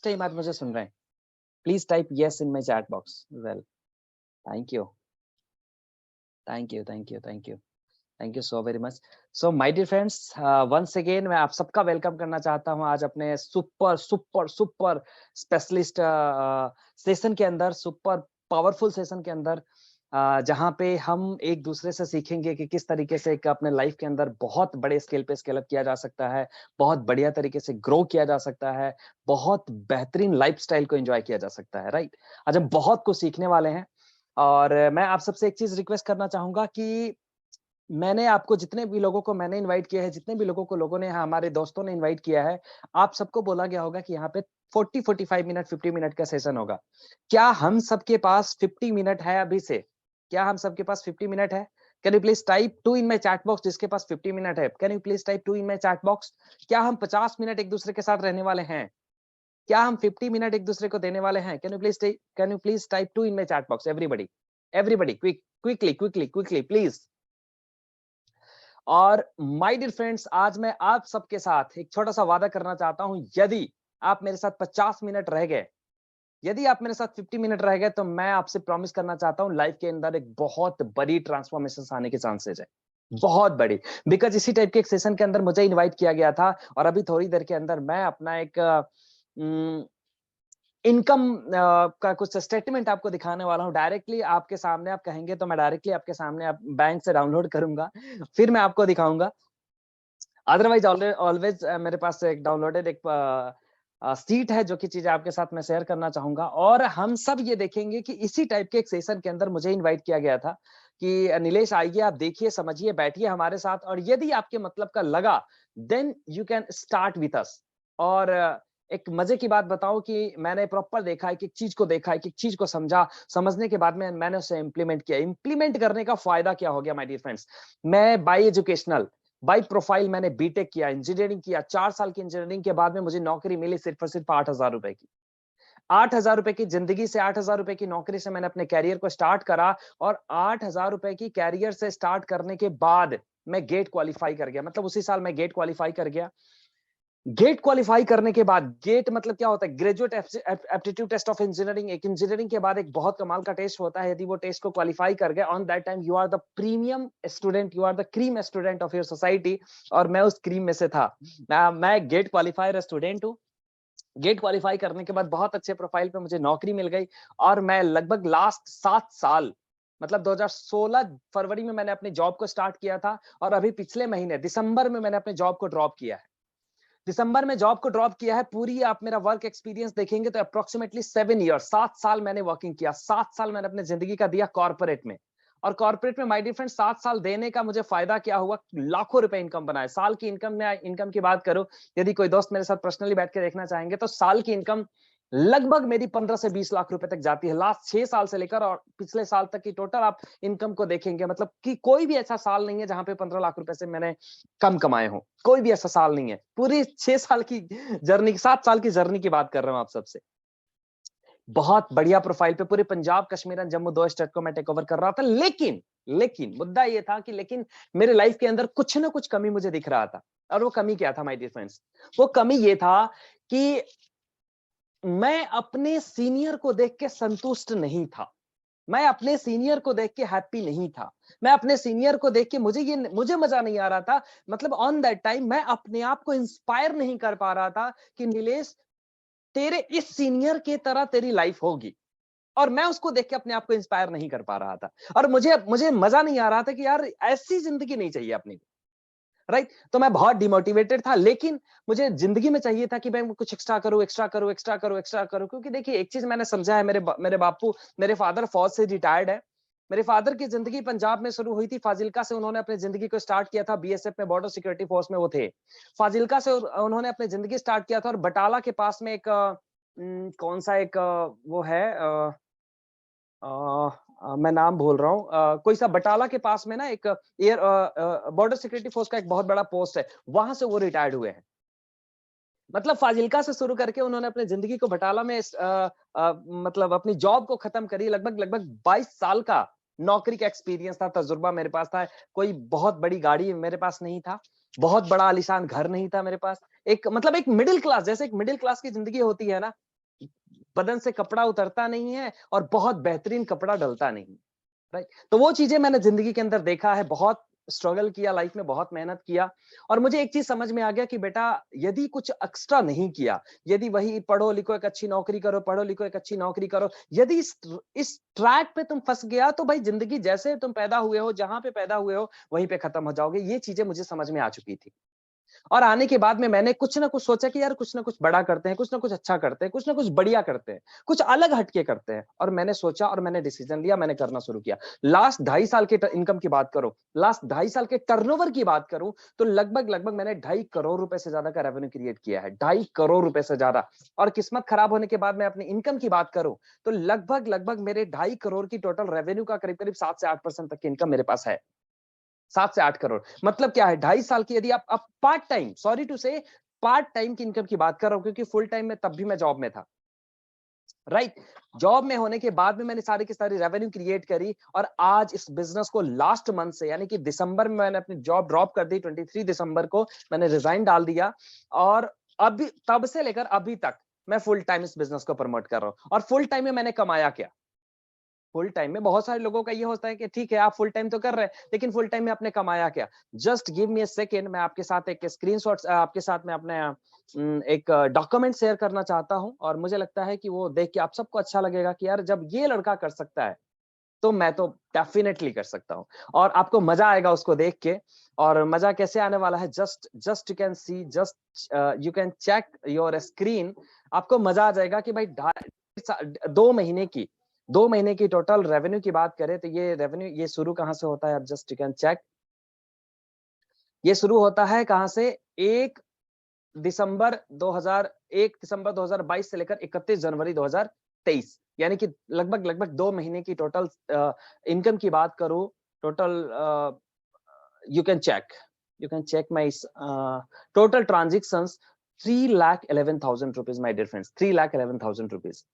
Time आप मुझे सुन रहे हैं, please type yes in my chat box. Well, thank you, thank you, thank you, thank you, thank you so very much. So my dear friends, once again मैं आप सबका welcome करना चाहता हूं आज अपने super super super specialist session के अंदर, सुपर पावरफुल सेशन के अंदर, जहां पे हम एक दूसरे से सीखेंगे कि किस तरीके से एक अपने लाइफ के अंदर बहुत बड़े स्केल पे स्केल अप किया जा सकता है, बहुत बढ़िया तरीके से ग्रो किया जा सकता है, बहुत बेहतरीन लाइफस्टाइल को एंजॉय किया जा सकता है। राइट, आज हम बहुत कुछ सीखने वाले हैं और मैं आप सबसे एक चीज रिक्वेस्ट करना चाहूंगा कि मैंने आपको जितने भी लोगों को मैंने इनवाइट किया है, जितने भी लोगों को लोगों ने हमारे दोस्तों ने इनवाइट किया है, आप सबको बोला गया होगा कि यहाँ पे 40-45 मिनट 50 मिनट का सेशन होगा। क्या हम सबके पास 50 मिनट है अभी से? क्या हम सबके पास 50 मिनट है? Can you please type 2 in my chat box जिसके पास 50 मिनट है? Can you please type 2 in my chat box? क्या हम 50 मिनट एक दूसरे के साथ रहने वाले हैं? क्या हम 50 मिनट एक दूसरे को देने वाले हैं? Can you please type 2 in my chat box everybody? Everybody quickly quickly quickly please. और माय डियर फ्रेंड्स, आज मैं आप सबके साथ एक छोटा सा वादा करना चाहता हूं। यदि आप मेरे साथ 50 मिनट रह गए, यदि आप मेरे साथ 50 मिनट रह गए, तो मैं आपसे प्रॉमिस करना चाहता हूं लाइफ के अंदर एक बहुत बड़ी ट्रांसफॉर्मेशन आने के चांसेस है, बहुत बड़ी। बिकॉज इसी टाइप के एक सेशन के अंदर मुझे इनवाइट किया गया था और अभी थोड़ी देर के अंदर मैं अपना एक इनकम का कुछ स्टेटमेंट आपको दिखाने वाला हूँ। डायरेक्टली आपके सामने, आप कहेंगे तो मैं डायरेक्टली आपके सामने आप बैंक से डाउनलोड करूंगा, फिर मैं आपको दिखाऊंगा। अदरवाइज ऑलवेज मेरे पास एक डाउनलोडेड एक सीट है, जो कि चीज आपके साथ मैं शेयर करना चाहूंगा। और हम सब ये देखेंगे कि इसी टाइप के एक सेशन के अंदर मुझे इनवाइट किया गया था कि नीलेश आइए, आप देखिए, समझिए, बैठिए हमारे साथ, और यदि आपके मतलब का लगा then you can start with us. और एक मजे की बात बताऊं कि मैंने प्रॉपर देखा है, कि एक चीज को देखा है, कि एक चीज को समझा, समझने के बाद में मैंने उसे इंप्लीमेंट किया। इंप्लीमेंट करने का फायदा क्या हो गया माय डियर फ्रेंड्स? मैं बाय एजुकेशनल, बाई प्रोफाइल मैंने बीटेक किया, इंजीनियरिंग किया। 4 साल की इंजीनियरिंग के बाद में मुझे नौकरी मिली सिर्फ और सिर्फ 8,000 रुपए की। 8,000 रुपए की जिंदगी से, 8,000 रुपए की नौकरी से मैंने अपने कैरियर को स्टार्ट करा। और 8,000 रुपए की कैरियर से स्टार्ट करने के बाद मैं गेट क्वालिफाई कर गया। मतलब उसी साल मैं गेट क्वालिफाई कर गया। गेट क्वालिफाई करने के बाद, गेट मतलब क्या होता है? Graduate aptitude test of engineering. एक इंजीनियरिंग के बाद एक बहुत कमाल का टेस्ट होता है। यदि वो टेस्ट को क्वालिफाई कर गए, on that time you are the premium student, you are the cream student of your society. और मैं उस क्रीम में से था। मैं गेट क्वालिफायर स्टूडेंट हूँ। गेट क्वालिफाई करने के बाद बहुत अच्छे प्रोफाइल पे मुझे नौकरी मिल गई। और मैं लगभग लास्ट 7 साल, मतलब 2016 फरवरी में मैंने अपनी जॉब को स्टार्ट किया था, और अभी पिछले महीने दिसंबर में मैंने अपने जॉब को ड्रॉप किया है। दिसंबर में जॉब को ड्रॉप किया है। पूरी आप मेरा वर्क एक्सपीरियंस देखेंगे तो अप्रोक्सीमेटली 7 ईयर, 7 साल मैंने वर्किंग किया। 7 साल मैंने अपने जिंदगी का दिया कॉर्पोरेट में। और कॉर्पोरेट में माय डियर फ्रेंड, 7 साल देने का मुझे फायदा क्या हुआ? लाखों रुपए इनकम बनाए। साल की इनकम में, इनकम की बात करूं, यदि कोई दोस्त मेरे साथ पर्सनली बैठ के देखना चाहेंगे, तो साल की इनकम लगभग मेरी 15 से 20 लाख रुपए तक जाती है। लास्ट 6 साल से लेकर और पिछले साल तक की टोटल आप इनकम को देखेंगे, मतलब कि कोई भी ऐसा साल नहीं है जहां पे 15 लाख रुपए से मैंने कम कमाए हो। कोई भी ऐसा साल नहीं है। पूरी 6 साल की जर्नी, 7 साल की जर्नी की बात कर रहा हूं आप सबसे। बहुत बढ़िया प्रोफाइल पे पूरे पंजाब, कश्मीर एंड जम्मू, 2 स्टेट को मैं टेक ओवर कर रहा था। लेकिन लेकिन मुद्दा ये था कि लेकिन मेरे लाइफ के अंदर कुछ ना कुछ कमी मुझे दिख रहा था। और वो कमी क्या था माय डियर फ्रेंड्स? वो कमी ये था कि मैं अपने सीनियर को देख के संतुष्ट नहीं था। मैं अपने सीनियर को देख के हैप्पी नहीं था। मैं अपने सीनियर को देख के मुझे मजा नहीं आ रहा था। मतलब ऑन दैट टाइम मैं अपने आप को इंस्पायर नहीं कर पा रहा था कि नीलेश, तेरे इस सीनियर के तरह तेरी लाइफ होगी। और मैं उसको देख के अपने आप को इंस्पायर नहीं कर पा रहा था। और मुझे मुझे मजा नहीं आ रहा था कि यार ऐसी जिंदगी नहीं चाहिए अपनी को। राइट, तो मैं बहुत डिमोटिवेटेड था। लेकिन मुझे जिंदगी में चाहिए था कि मैं कुछ एक्स्ट्रा करूं, एक्स्ट्रा करूं, एक्स्ट्रा करूं, एक्स्ट्रा करूं। क्योंकि देखिए, एक चीज मैंने समझा है, मेरे बापू, मेरे फादर फौज से रिटायर्ड है। मेरे फादर की जिंदगी पंजाब में शुरू हुई थी। फाजिल्का से उन्होंने अपनी जिंदगी को स्टार्ट किया था। बीएसएफ में, बॉर्डर सिक्योरिटी फोर्स में वो थे। फाजिल्का से उन्होंने अपनी जिंदगी स्टार्ट किया था। और बटाला के पास में एक कौन सा एक वो है, मैं नाम भूल रहा हूँ, कोई सा बटाला के पास में ना एक एयर बॉर्डर सिक्योरिटी फोर्स का एक बहुत बड़ा पोस्ट है, वहां से वो रिटायर्ड हुए हैं। मतलब फाजिल्का से शुरू करके उन्होंने अपनी जिंदगी को बटाला में मतलब अपनी जॉब को खत्म करी। लगभग लगभग 22 साल का नौकरी का एक्सपीरियंस था, तजुर्बा मेरे पास था। कोई बहुत बड़ी गाड़ी मेरे पास नहीं था, बहुत बड़ा आलीशान घर नहीं था मेरे पास। एक मतलब एक मिडिल क्लास, जैसे एक मिडिल क्लास की जिंदगी होती है ना, बदन से कपड़ा उतरता नहीं है और बहुत बेहतरीन कपड़ा डलता नहीं, राइट? तो वो चीजें मैंने जिंदगी के अंदर देखा है, बहुत स्ट्रगल किया लाइफ में, बहुत मेहनत किया, और मुझे एक चीज समझ में आ गया कि बेटा यदि कुछ एक्स्ट्रा नहीं किया, यदि वही पढ़ो लिखो एक अच्छी नौकरी करो, पढ़ो लिखो एक अच्छी नौकरी करो, यदि इस ट्रैक पे तुम फंस गया तो भाई जिंदगी जैसे तुम पैदा हुए हो, जहां पे पैदा हुए हो वहीं पे खत्म हो जाओगे। ये चीजें मुझे समझ में आ चुकी थी। और आने के बाद में मैंने कुछ ना कुछ सोचा कि यार कुछ ना कुछ बड़ा करते हैं, कुछ ना कुछ अच्छा करते हैं, कुछ ना कुछ बढ़िया करते हैं, कुछ अलग हटके करते हैं। और मैंने सोचा और मैंने डिसीजन लिया, मैंने करना शुरू किया। लास्ट 2.5 साल के इनकम की बात करो, लास्ट 2.5 साल के टर्नओवर की बात करूं, तो लगभग लगभग मैंने 2.5 करोड़ रुपए से ज्यादा का रेवेन्यू क्रिएट किया है, 2.5 करोड़ रुपए से ज्यादा। और किस्मत खराब होने के बाद मैं अपनी इनकम की बात करूं, तो लगभग लगभग मेरे 2.5 करोड़ की टोटल रेवेन्यू का करीब करीब 7 से 8% तक की इनकम मेरे पास है। 7 से 8 करोड़ मतलब क्या है, 2.5 साल की यदि आप पार्ट टाइम, सॉरी टू से, पार्ट टाइम की इनकम की बात कर रहा हूं, क्योंकि फुल टाइम में तब भी मैं जॉब में था, राइट? जॉब में होने के बाद में मैंने सारी की सारी रेवेन्यू क्रिएट करी, और आज इस बिजनेस को लास्ट मंथ से, यानी कि दिसंबर में मैंने अपनी जॉब ड्रॉप कर दी, 23 दिसंबर को मैंने रिजाइन डाल दिया, और अभी तब से लेकर अभी तक मैं फुल टाइम इस बिजनेस को प्रमोट कर रहा हूं। और फुल टाइम में मैंने कमाया क्या? फुल टाइम में बहुत सारे लोगों का ये होता है कि ठीक है आप फुल टाइम तो कर रहे हैं, लेकिन फुल टाइम में आपने कमाया क्या? Just give me a second, मैं आपके साथ एक स्क्रीनशॉट, आपके साथ मैं अपने एक डॉक्यूमेंट शेयर करना चाहता हूं, और मुझे लगता है कि वो देख के आप सबको अच्छा लगेगा कि यार जब ये लड़का कर सकता है तो मैं तो डेफिनेटली कर सकता हूं, और आपको मजा आएगा उसको देख के। और मजा कैसे आने वाला है, just just you can see, just you can check your screen, आपको मजा आ जाएगा कि भाई 2 महीने की 2 महीने की टोटल रेवेन्यू की बात करें तो ये रेवेन्यू, ये शुरू कहां से होता है, आप जस्ट यू कैन चेक। ये शुरू होता है कहां से? 1 दिसंबर 2022 से लेकर 31 जनवरी 2023, यानी कि लगभग लगभग 2 महीने की टोटल इनकम की बात करूं, total you can check, you can check my total transactions, 3,11,000 rupees my dear friends, 3,11,000 rupees.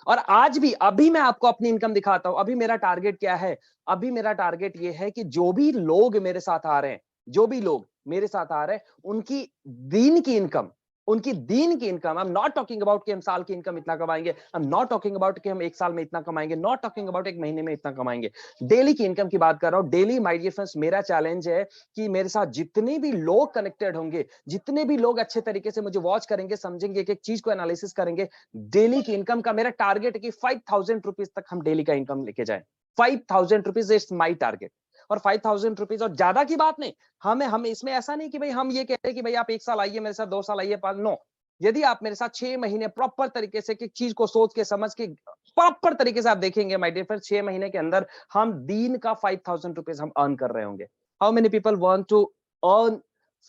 और आज भी, अभी मैं आपको अपनी इनकम दिखाता हूं। अभी मेरा टारगेट क्या है? अभी मेरा टारगेट ये है कि जो भी लोग मेरे साथ आ रहे हैं, जो भी लोग मेरे साथ आ रहे हैं, उनकी दिन की इनकम, उनकी दिन की income, I am not talking about कि हम साल की इनकम इतना कमाएंगे, I am not talking about कि हम एक साल में इतना कमाएंगे, नॉट टॉकिंग अबाउट एक महीने में इतना कमाएंगे, डेली की इनकम की बात कर रहा हूं। डेली माय डियर फ्रेंड्स, मेरा चैलेंज है कि मेरे साथ जितने भी लोग कनेक्टेड होंगे, जितने भी लोग अच्छे तरीके से मुझे वॉच करेंगे, समझेंगे, एक एक चीज को एनालिसिस करेंगे, डेली की इनकम का मेरा टारगेट है कि 5,000 रुपीज तक हम डेली का इनकम लेके जाए। 5,000 रुपीज इज माई टारगेट। और 5,000 रुपीज, और ज्यादा की बात नहीं, हमें इसमें ऐसा नहीं कि भाई हम ये कहते हैं कि भाई आप 1 साल आइए मेरे साथ, 2 साल आइए, 5, नो। यदि आप मेरे साथ 6 महीने प्रॉपर तरीके से एक चीज को सोच के समझ के प्रॉपर तरीके से आप देखेंगे माय डियर फ्रेंड, 6 महीने के अंदर हम दिन का 5,000 रुपीज हम अर्न कर रहे होंगे। How many people want to earn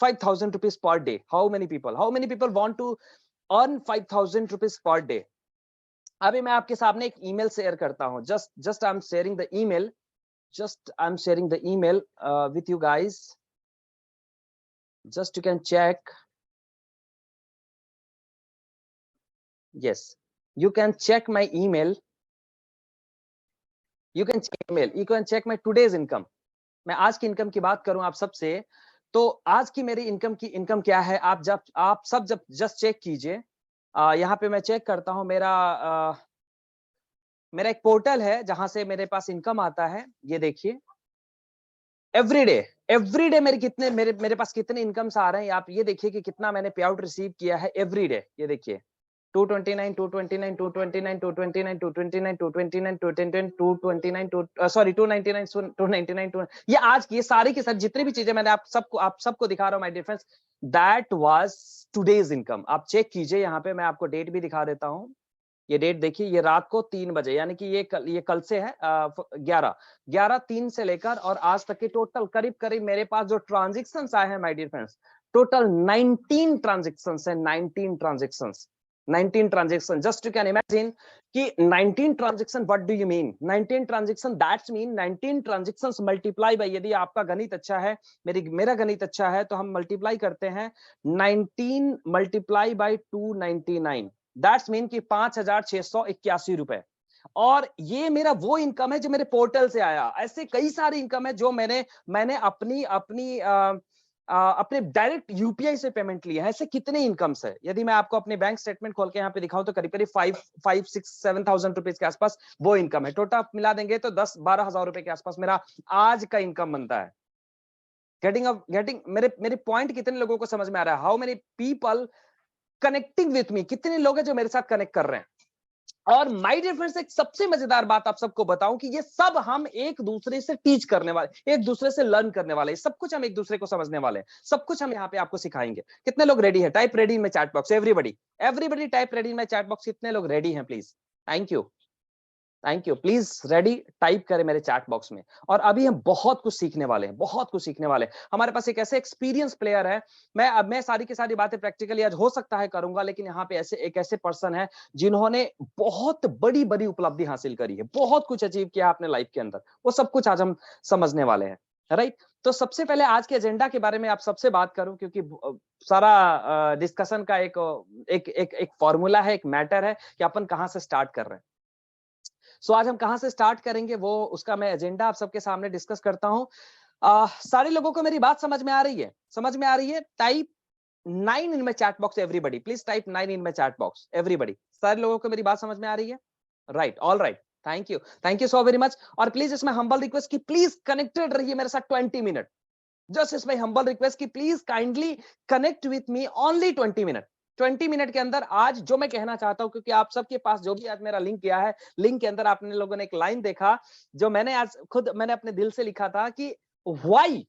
5,000 rupees per day? How many people want to earn 5,000 rupees per day? अभी मैं आपके सामने एक ईमेल शेयर करता हूं, just I am sharing the email, just I'm sharing the email with you guys, just you can check. Yes, you can check my email, you can check my today's income. मैं आज की income की बात करूं आप सबसे, तो आज की मेरी इनकम क्या है, आप सब जब जस्ट चेक कीजिए। यहाँ पे मैं चेक करता हूं, मेरा एक पोर्टल है जहां से मेरे पास इनकम आता है, ये देखिए। एवरीडे एवरीडे मेरे पास कितने इनकम्स आ रहे हैं, आप ये देखिए कि कितना मैंने पे आउट रिसीव किया है एवरीडे। ये देखिए 229 229 229 229 229 229 229 सॉरी 299 299, ये आज की, ये सारी की सारी जितनी भी चीजें मैंने आप सबको दिखा रहा हूं my dear friends, that was today's income. आप चेक कीजिए, यहाँ पे मैं आपको डेट भी दिखा देता हूँ। ये डेट देखिए, ये रात को 3 बजे, यानी कि ये कल से है 11:03 से लेकर और आज तक के टोटल करीब करीब मेरे पास जो ट्रांजेक्शन आए हैं my dear friends, total 19 transaction है। 19 transaction, just you can imagine कि 19 transaction, what do you mean 19 transaction? That's mean 19 transactions multiply by, यदि आपका गणित अच्छा है, मेरा गणित अच्छा है, तो हम मल्टीप्लाई करते हैं 19 मल्टीप्लाई बाय 299, दैट्स मीन कि 5,681 रुपए। और ये मेरा वो इनकम है जो मेरे पोर्टल से आया। ऐसे कई सारी इनकम है जो मैंने अपनी अपने डायरेक्ट यूपीआई से पेमेंट लिए हैं, ऐसे कितने इनकम्स है। यदि मैं आपको अपने बैंक स्टेटमेंट खोल के यहाँ पे दिखाऊं तो करीब करीब 5-6-7,000 रुपीज के आसपास वो इनकम है। टोटल मिला देंगे तो 10-12 हजार रुपए के आसपास मेरा आज का इनकम बनता है। गेटिंग मेरे पॉइंट कितने लोगों को समझ में आ रहा है? How many people connecting with me, कितने लोग हैं जो मेरे साथ कनेक्ट कर रहे हैं। और माय डियर फ्रेंड्स, एक सबसे मजेदार बात आप सबको बताऊं कि ये सब हम एक दूसरे से टीच करने वाले, एक दूसरे से लर्न करने वाले, सब कुछ हम एक दूसरे को समझने वाले हैं, सब कुछ हम यहाँ पे आपको सिखाएंगे। कितने लोग रेडी है? Type ready in my chat box, everybody type ready in my chat box. कितने लोग रेडी हैं please? Thank you, please ready type करें मेरे चैट बॉक्स में। और अभी हम बहुत कुछ सीखने वाले हैं, बहुत कुछ सीखने वाले हैं। हमारे पास एक ऐसे एक्सपीरियंस प्लेयर है, मैं सारी की सारी बातें प्रैक्टिकली आज हो सकता है करूंगा, लेकिन यहाँ पे एक ऐसे पर्सन है जिन्होंने बहुत बड़ी बड़ी उपलब्धि हासिल करी है, बहुत कुछ अचीव किया अपने लाइफ के अंदर। वो सब कुछ आज हम समझने वाले हैं, राइट। तो सबसे पहले आज के एजेंडा के बारे में आप सबसे बात करूं, क्योंकि सारा डिस्कशन का एक फॉर्मूला है, एक मैटर है कि अपन कहां से स्टार्ट कर रहे हैं। सो आज हम कहां से स्टार्ट करेंगे, वो उसका मैं एजेंडा आप सबके सामने डिस्कस करता हूं। सारे लोगों को मेरी बात समझ में आ रही है? समझ में आ रही है? Type 9 in my chat box everybody, please type 9 in my chat box everybody. सारे लोगों को मेरी बात समझ में आ रही है? Right, all right, thank you so very much. और प्लीज इसमें हम्बल रिक्वेस्ट की प्लीज कनेक्टेड रहिए मेरे साथ 20 मिनट। जस्ट इसमें हम्बल रिक्वेस्ट की please kindly connect with me only 20 minute. 20 minute के अंदर आज जो मैं कहना चाहता हूं, क्योंकि आप सबके पास जो भी आज मेरा लिंक गया है, लिंक के अंदर आपने लोगों ने एक लाइन देखा जो मैंने आज खुद मैंने अपने दिल से लिखा था कि why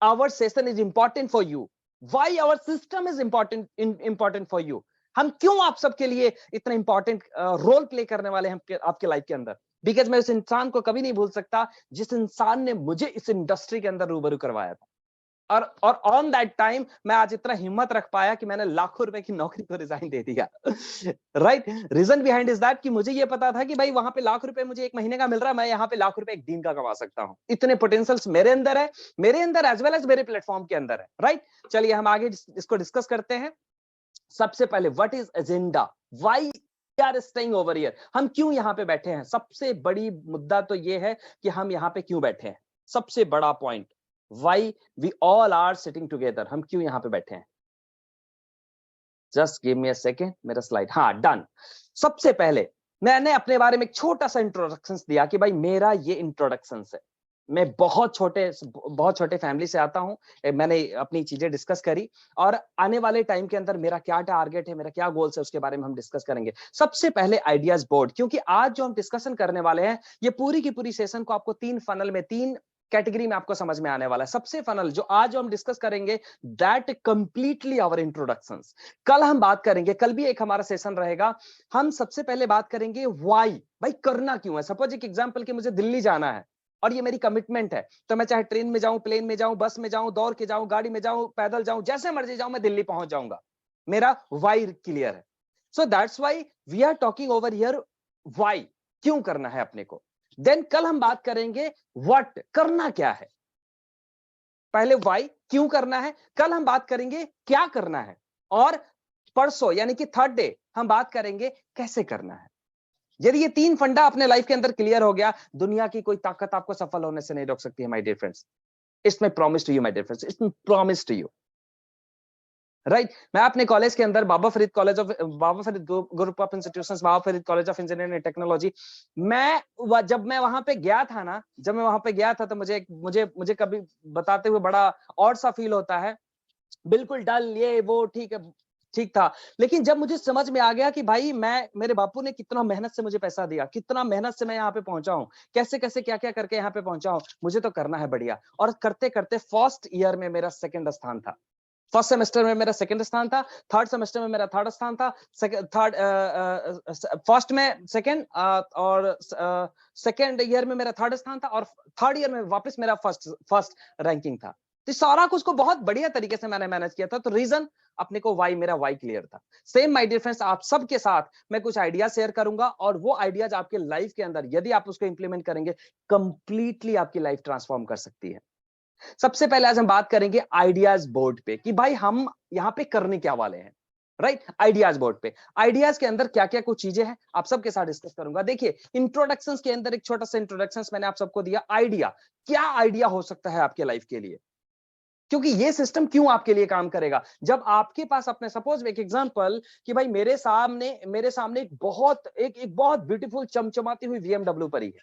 our session is important for you, why our system is important for you. हम क्यों आप सबके लिए इतना इंपॉर्टेंट रोल प्ले करने वाले हैं आपके लाइफ के अंदर। बिकॉज मैं उस इंसान को कभी नहीं भूल सकता जिस इंसान ने मुझे इस इंडस्ट्री के अंदर रूबरू करवाया था। और ऑन दैट टाइम मैं आज इतना हिम्मत रख पाया कि मैंने लाखों रुपए की नौकरी को रिजाइन दे दिया। Right, reason behind is that कि मुझे ये पता था कि भाई वहां पे लाख रुपए मुझे एक महीने का मिल रहा है, मैं यहाँ पे लाख रुपए एक दिन का कमा सकता हूँ। इतने पोटेंशियल्स मेरे अंदर है, मेरे अंदर एज वेल एज मेरे प्लेटफॉर्म के अंदर है। राइट, चलिए हम आगे इसको डिस्कस करते हैं। सबसे पहले what is agenda, why are staying over here, हम क्यों यहाँ पे बैठे हैं। सबसे बड़ी मुद्दा तो ये है कि हम यहाँ पे क्यों बैठे हैं। सबसे बड़ा point, why we all are sitting together, हम क्यों यहाँ पे बैठे हैं। Just give me a second, मेरा स्लाइड, हाँ डन। सबसे पहले मैंने अपने बारे में एक छोटा सा इंट्रोडक्शन दिया कि भाई मेरा ये इंट्रोडक्शन है। मैं बहुत छोटे फैमिली से आता हूं। मैंने अपनी चीजें डिस्कस करी और आने वाले टाइम के अंदर मेरा क्या टारगेट है, मेरा क्या गोल्स है, उसके बारे में हम डिस्कस करेंगे। सबसे पहले आइडियाज बोर्ड, क्योंकि आज जो हम डिस्कशन करने वाले हैं ये पूरी की पूरी सेशन को आपको 3 फनल में, 3 कैटेगरी में आपको समझ में आने वाला है। सबसे फनल जो आज जो हम डिस्कस करेंगे दैट कंप्लीटली आवर इंट्रोडक्शंस। कल हम बात करेंगे, कल भी एक हमारा सेशन रहेगा। हम सबसे पहले बात करेंगे व्हाई, भाई करना क्यों है। सपोज एक एग्जांपल कि मुझे दिल्ली जाना है और ये मेरी कमिटमेंट है, तो मैं चाहे ट्रेन में जाऊं, प्लेन में जाऊं, बस में जाऊं, दौड़ के जाऊं, गाड़ी में जाऊं, पैदल जाऊं, जैसे मर्जी जाऊं, मैं दिल्ली पहुंच जाऊंगा। मेरा व्हाई क्लियर है। So that's why we are talking over here, why, क्यों करना है अपने को। देन कल हम बात करेंगे व्हाट, करना क्या है। पहले व्हाई, क्यों करना है, कल हम बात करेंगे क्या करना है, और परसों यानी कि थर्ड डे हम बात करेंगे कैसे करना है। यदि ये 3 फंडा अपने लाइफ के अंदर क्लियर हो गया, दुनिया की कोई ताकत आपको सफल होने से नहीं रोक सकती है my dear friends. It's my promise to you my dear friends, it's my promise to you. Right, मैं अपने कॉलेज के अंदर Baba Farid group of institutions, Baba Farid college of engineering and technology, जब मैं वहां पे गया था ना, जब मैं वहां पे गया था तो मुझे मुझे मुझे कभी बताते हुए बड़ा और सा फील होता है, बिल्कुल डल ये वो, ठीक है, ठीक था। लेकिन जब मुझे समझ में आ गया कि भाई मेरे बापू ने कितना मेहनत से मुझे पैसा दिया, कितना मेहनत से मैं यहाँ पे पहुंचा हूँ, कैसे कैसे क्या क्या करके यहाँ पे पहुंचा हूँ, मुझे तो करना है बढ़िया। और करते करते फर्स्ट ईयर में मेरा सेकंड स्थान था, फर्स्ट सेमेस्टर में मेरा सेकंड स्थान था, थर्ड सेमेस्टर में मेरा थर्ड स्थान था, फर्स्ट में सेकंड, और सेकंड ईयर में मेरा थर्ड स्थान था, और थर्ड ईयर में वापस मेरा फर्स्ट रैंकिंग था। तो सारा कुछ को बहुत बढ़िया तरीके से मैंने मैनेज किया था। तो रीजन अपने को वाई, मेरा वाई क्लियर था। सेम माय डियर फ्रेंड्स, आप सबके साथ मैं कुछ आइडिया शेयर करूंगा, और वो आइडियाज आपके लाइफ के अंदर यदि आप उसको इंप्लीमेंट करेंगे, कंप्लीटली आपकी लाइफ ट्रांसफॉर्म कर सकती है। सबसे पहले आज हम बात करेंगे आइडियाज बोर्ड पे कि भाई हम यहाँ पे करने क्या वाले हैं। राइट, आइडियाज बोर्ड पे, आइडियाज के अंदर क्या क्या कुछ चीजें हैं आप सबके साथ डिस्कस करूंगा। देखिए, इंट्रोडक्शंस के अंदर एक छोटा सा इंट्रोडक्शंस मैंने आप सबको दिया। आइडिया, क्या आइडिया हो सकता है आपके लाइफ के लिए, क्योंकि ये सिस्टम क्यों आपके लिए काम करेगा? जब आपके पास अपने, सपोज एक एग्जांपल कि भाई मेरे सामने एक बहुत ब्यूटीफुल चमचमाती हुई बीएमडब्ल्यू पड़ी है,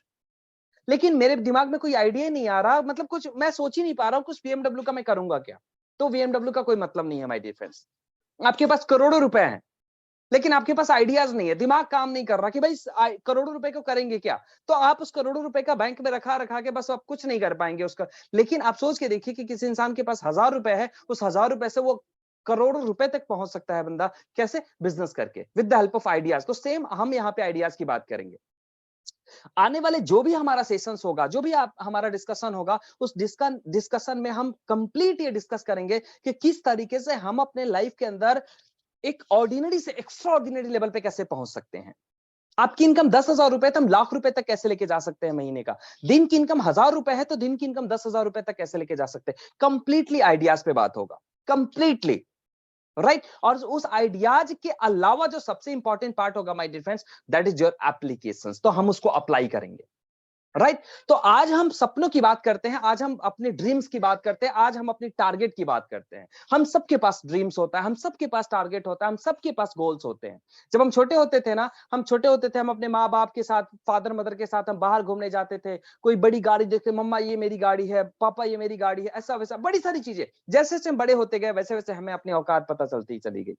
लेकिन मेरे दिमाग में कोई आइडिया ही नहीं आ रहा, मतलब कुछ मैं सोच ही नहीं पा रहा हूं कुछ बीएमडब्ल्यू का मैं करूंगा क्या। तो बीएमडब्ल्यू का कोई मतलब नहीं है माय डियर फ्रेंड्स। आपके पास करोड़ों रुपए हैं, लेकिन आपके पास आइडियाज नहीं है, दिमाग काम नहीं कर रहा कि भाई करोड़ों रुपए को करेंगे क्या। तो आप उस करोड़ों रुपए का बैंक में रखा रखा के बस आप कुछ नहीं कर पाएंगे उसका। लेकिन आप सोच के देखिए कि किसी इंसान के पास 1000 रुपए है, उस 1000 रुपए से वो करोड़ों रुपए तक पहुंच सकता है बंदा। कैसे? बिजनेस करके, with the help of ideas. तो सेम हम यहाँ पे आइडियाज की बात करेंगे। आने वाले जो भी हमारा सेशंस होगा, जो भी आप हमारा डिस्कशन होगा, उस डिस्कशन में हम कंप्लीट ये डिस्कस करेंगे कि किस तरीके से हम अपने लाइफ के अंदर एक ऑर्डिनरी से एक्स्ट्रा ऑर्डिनरी लेवल पे कैसे पहुंच सकते हैं। आपकी इनकम 10,000 रुपए तो हम लाख रुपए तक कैसे लेके जा सकते हैं महीने का। दिन की इनकम 1000 रुपए है तो दिन की इनकम 10,000 रुपए तक कैसे लेके जा सकते हैं। कंप्लीटली आइडियाज पे बात होगा, कंप्लीटली राइट। और उस आइडियाज के अलावा जो सबसे इंपॉर्टेंट पार्ट होगा my dear friends, that is your applications. तो हम उसको अप्लाई करेंगे, राइट। तो आज हम सपनों की बात करते हैं, आज हम अपने ड्रीम्स की बात करते हैं, आज हम अपनी टारगेट की बात करते हैं। हम सबके पास ड्रीम्स होता है, हम सबके पास टारगेट होता है, हम सबके पास गोल्स होते हैं। जब हम छोटे होते थे ना, हम अपने माँ बाप के साथ, फादर मदर के साथ हम बाहर घूमने जाते थे। कोई बड़ी गाड़ी देखते, मम्मा ये मेरी गाड़ी है, पापा ये मेरी गाड़ी है, ऐसा वैसा बड़ी सारी चीजें। जैसे जैसे हम बड़े होते गए वैसे वैसे हमें अपनी औकात पता चलती चली गई।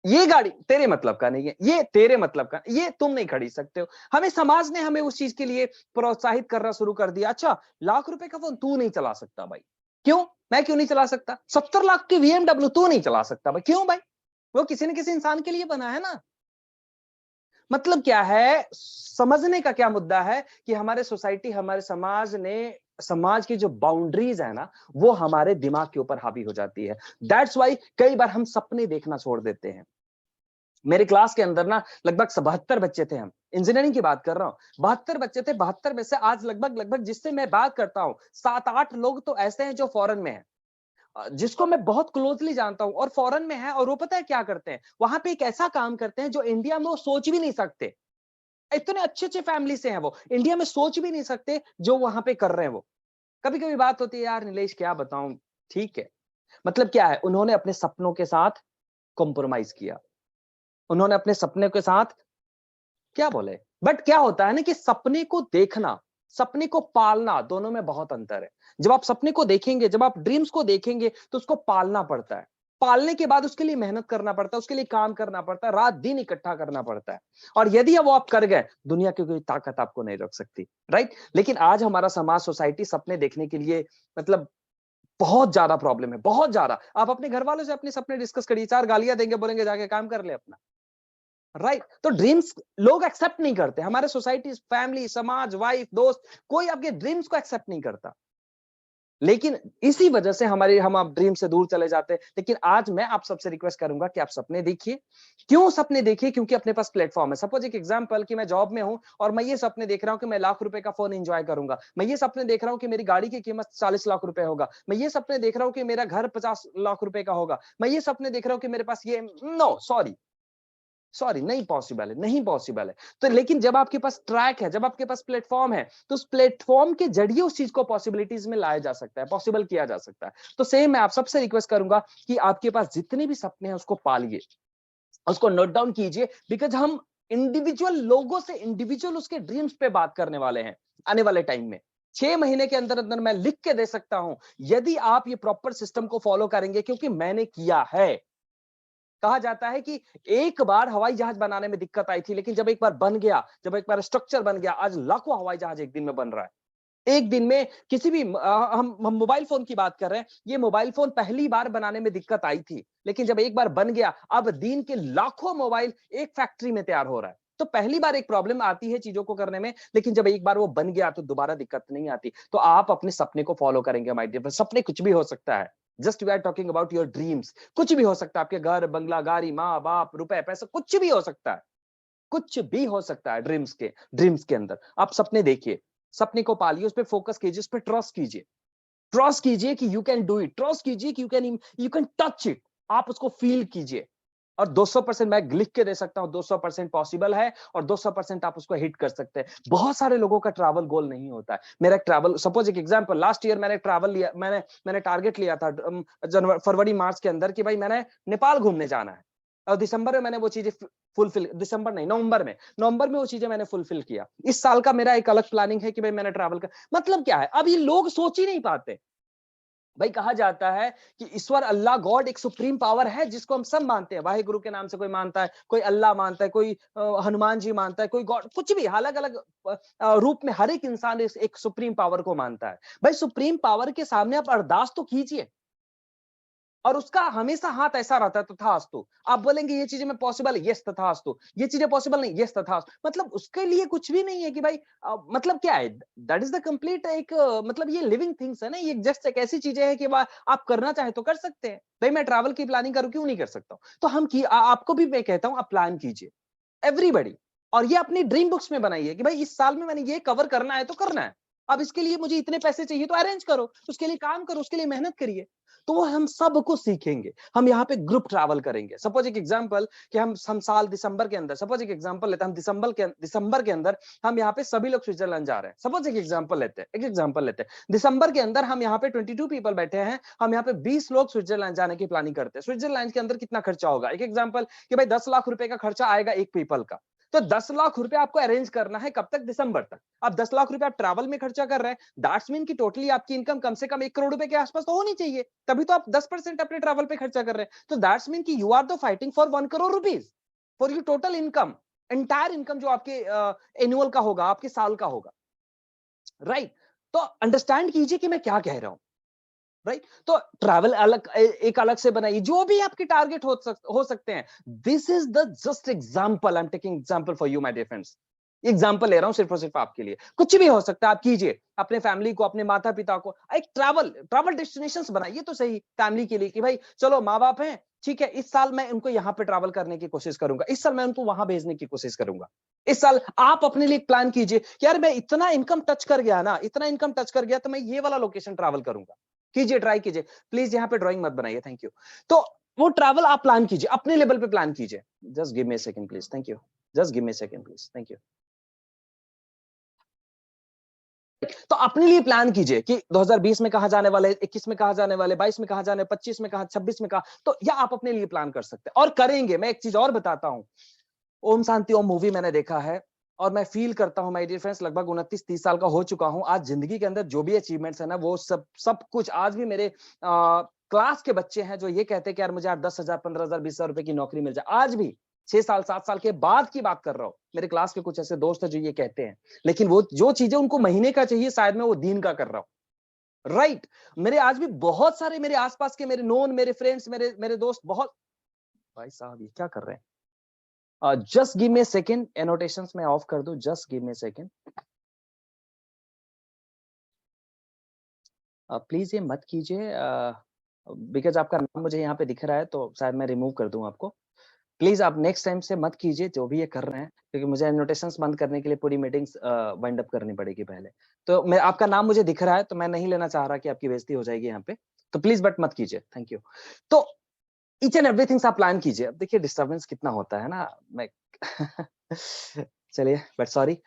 ये गाड़ी तेरे मतलब का नहीं है, ये तेरे मतलब का, ये तुम नहीं खरीद सकते हो। हमें समाज ने हमें उस चीज के लिए प्रोत्साहित करना शुरू कर दिया। अच्छा, लाख रुपए का फोन तू नहीं चला सकता भाई। क्यों? मैं क्यों नहीं चला सकता? 70 लाख की बीएमडब्ल्यू तू नहीं चला सकता भाई। क्यों भाई? वो किसी न किसी इंसान के लिए बना है ना। मतलब क्या है, समझने का क्या मुद्दा है कि हमारे सोसाइटी, हमारे समाज ने, समाज की जो बाउंड्रीज है ना, वो हमारे दिमाग के ऊपर हावी हो जाती है। दैट्स वाई कई बार हम सपने देखना छोड़ देते हैं। मेरे क्लास के अंदर ना लगभग 72 बच्चे थे, हम इंजीनियरिंग की बात कर रहा हूं। 72 बच्चे थे, 72 में से आज लगभग लगभग जिससे मैं बात करता हूं, 7-8 लोग तो ऐसे हैं जो फॉरेन में हैं, जिसको मैं बहुत क्लोजली जानता हूं और फॉरेन में है। और वो पता है क्या करते हैं? वहां पे एक ऐसा काम करते हैं जो इंडिया में वो सोच भी नहीं सकते। इतने अच्छे अच्छे फैमिली से हैं वो, इंडिया में सोच भी नहीं सकते जो वहां पे कर रहे हैं वो। कभी कभी बात होती है, यार नीलेश क्या बताऊं, ठीक है। मतलब क्या है, उन्होंने अपने सपनों के साथ कॉम्प्रोमाइज किया, उन्होंने अपने सपने के साथ क्या बोले। बट क्या होता है ना कि सपने को देखना, सपने को पालना, दोनों में बहुत अंतर है। जब आप सपने को देखेंगे, जब आप ड्रीम्स को देखेंगे, तो उसको पालना पड़ता है। पालने के बाद उसके लिए मेहनत करना पड़ता है, उसके लिए काम करना पड़ता है, रात दिन इकट्ठा करना पड़ता है। और यदि वो आप कर गए, दुनिया की कोई ताकत आपको नहीं रोक सकती, राइट। लेकिन आज हमारा समाज, सोसाइटी सपने देखने के लिए, मतलब बहुत ज्यादा प्रॉब्लम है, बहुत ज्यादा। आप अपने घर वालों से अपने सपने डिस्कस करिए, 4 गालियां देंगे, बोलेंगे जाके काम कर ले अपना, राइट। तो ड्रीम्स लोग एक्सेप्ट नहीं करते, हमारे सोसाइटी, फैमिली, समाज, वाइफ, दोस्त, कोई आपके ड्रीम्स को एक्सेप्ट नहीं करता। लेकिन इसी वजह से हम आप ड्रीम से दूर चले जाते हैं। लेकिन आज मैं आप सबसे रिक्वेस्ट करूंगा कि आप सपने देखिए। क्यों सपने देखिए? क्योंकि अपने पास प्लेटफॉर्म है। सपोज एक एग्जांपल कि मैं जॉब में हूं और मैं ये सपने देख रहा हूं कि मैं लाख रुपए का फोन एंजॉय करूंगा। मैं ये सपने देख रहा हूं कि मेरी गाड़ी की कीमत 40 लाख रुपए होगा। मैं ये सपने देख रहा हूं कि मेरा घर 50 लाख रुपए का होगा। मैं ये सपने देख रहा हूं कि मेरे पास ये, नो सॉरी, सॉरी, नहीं पॉसिबल है, नहीं पॉसिबल है। तो लेकिन जब आपके पास ट्रैक है, जब आपके पास प्लेटफॉर्म है, तो उस प्लेटफॉर्म के जरिए उस चीज को पॉसिबिलिटीज में लाया जा सकता है, पॉसिबल किया जा सकता है। तो सेम मैं आप सबसे रिक्वेस्ट करूंगा कि आपके पास जितने भी सपने हैं उसको पालिए, उसको नोट डाउन कीजिए। बिकॉज हम इंडिविजुअल लोगों से इंडिविजुअल उसके ड्रीम्स पे बात करने वाले हैं आने वाले टाइम में। 6 महीने के अंदर अंदर मैं लिख के दे सकता हूं, यदि आप ये प्रॉपर सिस्टम को फॉलो करेंगे, क्योंकि मैंने किया है। कहा जाता है कि एक बार हवाई जहाज बनाने में दिक्कत आई थी, लेकिन जब एक बार बन गया, जब एक बार स्ट्रक्चर बन गया, आज लाखों हवाई जहाज एक दिन में बन रहा है। एक दिन में किसी भी हम मोबाइल फोन की बात कर रहे हैं, ये मोबाइल फोन पहली बार बनाने में दिक्कत आई थी, लेकिन जब एक बार बन गया, अब दिन के लाखों मोबाइल एक फैक्ट्री में तैयार हो रहा है। तो पहली बार एक प्रॉब्लम आती है चीजों को करने में, लेकिन जब एक बार वो बन गया तो दोबारा दिक्कत नहीं आती। तो आप अपने सपने को फॉलो करेंगे माय डियर। सपने कुछ भी हो सकता है, just we are talking about your dreams. कुछ भी हो सकता है, आपके घर, बंगला, गाड़ी, माँ बाप, रुपए, पैसा, कुछ भी हो सकता है, कुछ भी हो सकता है। ड्रीम्स के अंदर आप सपने देखिए, सपने को पालिए, उस पर फोकस कीजिए, उस पर ट्रस्ट कीजिए। ट्रस्ट कीजिए कि you can do it, trust कीजिए कि यू कैन टच इट। आप उसको फील कीजिए, और 200% मैं लिख के दे सकता हूँ, 200% पॉसिबल है और 200% आप उसको हिट कर सकते हैं। बहुत सारे लोगों का ट्रैवल गोल नहीं होता है। मेरा एक ट्रैवल, सपोज एक एग्जांपल, लास्ट ईयर मैंने ट्रैवल लिया, मैंने टारगेट लिया था जनवरी फरवरी मार्च के अंदर कि भाई मैंने नेपाल घूमने जाना है, और दिसंबर में मैंने वो चीजें फुलफिल, दिसंबर नहीं, नवंबर में वो चीजें मैंने फुलफिल किया। इस साल का मेरा एक अलग प्लानिंग है कि भाई मैंने ट्रैवल कर, मतलब क्या है, अब ये लोग सोच ही नहीं पाते। भाई कहा जाता है कि ईश्वर, अल्लाह, गॉड एक सुप्रीम पावर है जिसको हम सब मानते हैं। वाहे गुरु के नाम से कोई मानता है, कोई अल्लाह मानता है, कोई हनुमान जी मानता है, कोई गॉड, कुछ भी अलग अलग रूप में हर एक इंसान एक सुप्रीम पावर को मानता है। भाई सुप्रीम पावर के सामने आप अरदास तो कीजिए, और उसका हमेशा हाथ ऐसा रहता है, तथास्तु। आप बोलेंगे ये चीजें में पॉसिबल है, यस तथास्तु, ये चीजें पॉसिबल नहीं, यस तथास्तु। मतलब उसके लिए कुछ भी नहीं है कि भाई मतलब क्या है, दैट इज द कंप्लीट एक मतलब ये लिविंग थिंग्स है ना, ये जस्ट एक ऐसी चीजें है कि आप करना चाहे तो कर सकते हैं। भाई मैं ट्रैवल की प्लानिंग करूं, क्यों नहीं कर सकता हूं? तो हम आपको भी मैं कहता हूं, आप प्लान कीजिए, एवरीबॉडी, और ये अपनी ड्रीम बुक्स में बनाइए कि भाई इस साल में मैंने ये कवर करना है तो करना है। अब इसके लिए मुझे इतने पैसे चाहिए तो अरेंज करो, उसके लिए काम करो, उसके लिए मेहनत करिए। तो वो हम सबको सीखेंगे। हम यहाँ पे ग्रुप ट्रैवल करेंगे। सपोज एक एग्जांपल कि हम साल दिसंबर के अंदर, सपोज एक एग्जांपल लेते हैं, हम दिसंबर के अंदर हम यहाँ पे सभी लोग स्विट्जरलैंड जा रहे हैं। सपोज एक एग्जांपल लेते हैं, दिसंबर के अंदर हम यहाँ पे 22 पीपल बैठे हैं, हम यहाँ पे 20 लोग स्विट्जरलैंड जाने की प्लानिंग करते हैं। स्विट्जरलैंड के अंदर कितना खर्चा होगा? एक एग्जांपल कि भाई 10 लाख रुपए का खर्चा आएगा एक पीपल का। तो 10 लाख रुपए आपको अरेंज करना है कब तक? दिसंबर तक। अब 10 लाख रुपए आप ट्रैवल में खर्चा कर रहे हैं, दैट्स मीन की टोटली आपकी इनकम कम से कम 1 करोड़ रुपए के आसपास तो होनी चाहिए, तभी तो आप 10% अपने ट्रैवल पे खर्चा कर रहे हैं। तो दैट्स मीन की you are the fighting for 1 crore rupees for your total income, entire income जो आपके एनुअल का होगा, आपके साल का होगा, राइट? तो अंडरस्टैंड कीजिए कि मैं क्या कह रहा हूं, राइट? तो ट्रैवल अलग, एक अलग से बनाइए, जो भी आपके टारगेट हो सकते हैं। This is the just example, I am taking example for you my dear friends. Example ले रहा हूं सिर्फ और सिर्फ आपके लिए। कुछ भी हो सकता है, आप कीजिए, अपने फैमिली को, अपने माता पिता को एक ट्रैवल डेस्टिनेशंस बनाइए तो सही फैमिली के लिए, कि भाई चलो माँ बाप हैं, ठीक है, इस साल मैं उनको यहाँ पे ट्रैवल करने की कोशिश करूंगा, इस साल मैं उनको वहां भेजने की कोशिश करूंगा। इस साल आप अपने लिए प्लान कीजिए कि यार मैं इतना इनकम टच कर गया ना, इतना इनकम टच कर गया तो मैं ये वाला लोकेशन ट्रैवल करूंगा। कीजिए, ट्राई कीजिए। प्लीज यहाँ पे ड्राइंग मत बनाइए, थैंक यू। तो वो ट्रैवल आप प्लान कीजिए, अपने लेवल पे प्लान कीजिए। Just give me a second please, thank you. Just give me a second please, thank you. तो अपने लिए प्लान कीजिए कि 2020 में कहां जाने वाले, 21 में कहां जाने वाले, 22 में कहां जाने, 25 में कहां, 26 में कहां, तो या आप अपने लिए प्लान कर सकते हैं और करेंगे। मैं एक चीज और बताता हूं, ओम शांति ओम मूवी मैंने देखा है, और मैं फील करता हूं माय डियर फ्रेंड्स, लगभग 29-30 साल का हो चुका हूं आज। जिंदगी के अंदर जो भी अचीवमेंट्स है ना, वो सब सब कुछ आज भी मेरे क्लास के बच्चे हैं जो ये कहते हैं कि यार मुझे 10,000, 15,000, 20,000 रुपए की नौकरी मिल जाए। आज भी 6 साल 7 साल के बाद की बात कर रहा हूं, मेरे क्लास के कुछ ऐसे दोस्त हैं जो ये कहते हैं, लेकिन वो जो चीजें उनको महीने का चाहिए, शायद मैं वो दिन का कर रहा हूं, राइट? मेरे आज भी बहुत सारे मेरे आसपास के, मेरे नोन, मेरे फ्रेंड्स, मेरे मेरे दोस्त बहुत, भाई साहब ये क्या कर रहे हैं? Just give me a second, annotations में ऑफ कर दूं, just give me a second. Please ये मत कीजिए, बिकॉज आपका नाम मुझे यहाँ पे दिख रहा है, तो शायद मैं रिमूव कर दूं आपको। प्लीज आप नेक्स्ट टाइम से मत कीजिए जो भी ये कर रहे हैं, क्योंकि मुझे एनोटेशंस बंद करने के लिए पूरी मीटिंग्स वाइंड अप करनी पड़ेगी पहले। तो मैं, आपका नाम मुझे दिख रहा है, तो मैं नहीं लेना चाह रहा कि आपकी बेइज्जती हो जाएगी यहाँ पे, तो प्लीज बट मत कीजिए, थैंक यू। तो ईच एंड एवरीथिंग आप प्लान कीजिए। अब देखिए डिस्टर्बेंस कितना होता है ना, मैं चलिए, बट सॉरी।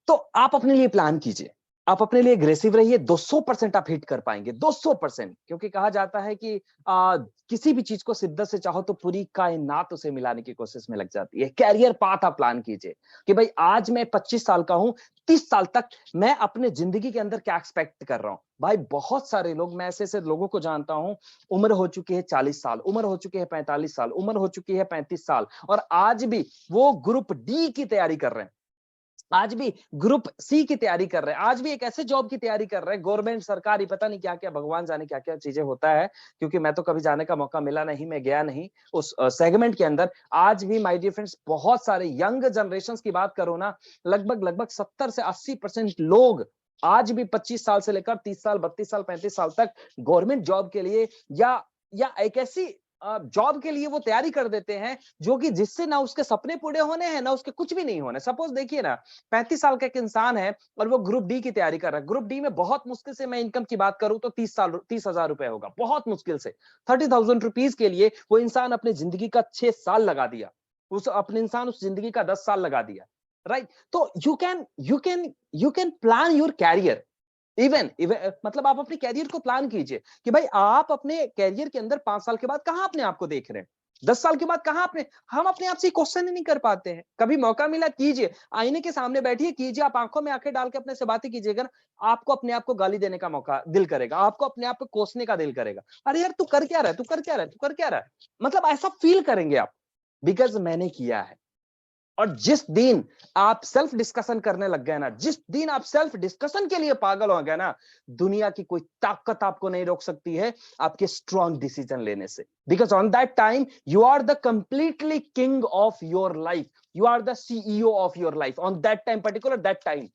तो आप अपने लिए प्लान कीजिए, आप अपने लिए एग्रेसिव रहिए, 200% आप हिट कर पाएंगे, 200%। क्योंकि कहा जाता है कि किसी भी चीज को शिद्दत से चाहो तो पूरी कायनात उसे मिलाने की कोशिश में लग जाती है। कैरियर पाथ आप प्लान कीजिए कि भाई आज मैं 25 साल का हूं, 30 साल तक मैं अपने जिंदगी के अंदर क्या एक्सपेक्ट कर रहा हूं। भाई बहुत सारे लोग, मैं ऐसे ऐसे लोगों को जानता हूं, उम्र हो चुकी है 40 साल, उम्र हो चुकी है 45 साल, उम्र हो चुकी है 35 साल, और आज भी वो ग्रुप डी की तैयारी कर रहे हैं, आज भी ग्रुप सी की तैयारी कर रहे हैं, आज भी एक ऐसे जॉब की तैयारी कर रहे हैं, गवर्नमेंट, सरकारी, पता नहीं क्या क्या, भगवान जाने क्या क्या चीजें होता है, क्योंकि मैं तो कभी जाने का मौका मिला नहीं, मैं गया नहीं उस सेगमेंट के अंदर। आज भी माय डियर फ्रेंड्स, बहुत सारे यंग जनरेशन की बात करो ना, लगभग लगभग 70 से 80% लोग आज भी 25 साल से लेकर 30 साल, 32 साल, 35 साल तक गवर्नमेंट जॉब के लिए, या एक ऐसी जॉब के लिए वो तैयारी कर देते हैं, जो कि जिससे ना उसके सपने पूरे होने हैं, ना उसके कुछ भी नहीं होने। सपोज देखिए ना, 35 साल का एक इंसान है और वो ग्रुप डी की तैयारी कर रहा है। ग्रुप डी में बहुत मुश्किल से मैं इनकम की बात करूं तो 30,000 रुपए होगा, बहुत मुश्किल से। 30,000 रुपीज के लिए वो इंसान अपनी जिंदगी का 6 साल लगा दिया, उस जिंदगी का 10 साल लगा दिया, राइट? तो you can plan your career. Even मतलब आप अपने कैरियर को प्लान कीजिए कि भाई आप अपने कैरियर के अंदर 5 साल के बाद कहां अपने आप को देख रहे हैं, 10 साल के बाद कहां अपने, हम अपने आप से क्वेश्चन ही नहीं कर पाते हैं। कभी मौका मिला कीजिए, आईने के सामने बैठिए, कीजिए, आप आंखों में आंखें डाल के अपने से बातें कीजिएगा ना, आपको अपने आप को गाली देने का मौका दिल करेगा, आपको अपने आप को कोसने का दिल करेगा। अरे यार तू कर क्या रहा है, तू कर क्या रहा है, तू कर क्या रहा है, मतलब ऐसा फील करेंगे आप, बिकॉज मैंने किया है। और जिस दिन आप सेल्फ डिस्कशन करने लग गए ना, जिस दिन आप सेल्फ डिस्कशन के लिए पागल हो गए ना, दुनिया की कोई ताकत आपको नहीं रोक सकती है आपके स्ट्रॉन्ग डिसीजन लेने से। Because on that time you are the completely king of your life, you are the CEO of your life on that time, particular that time.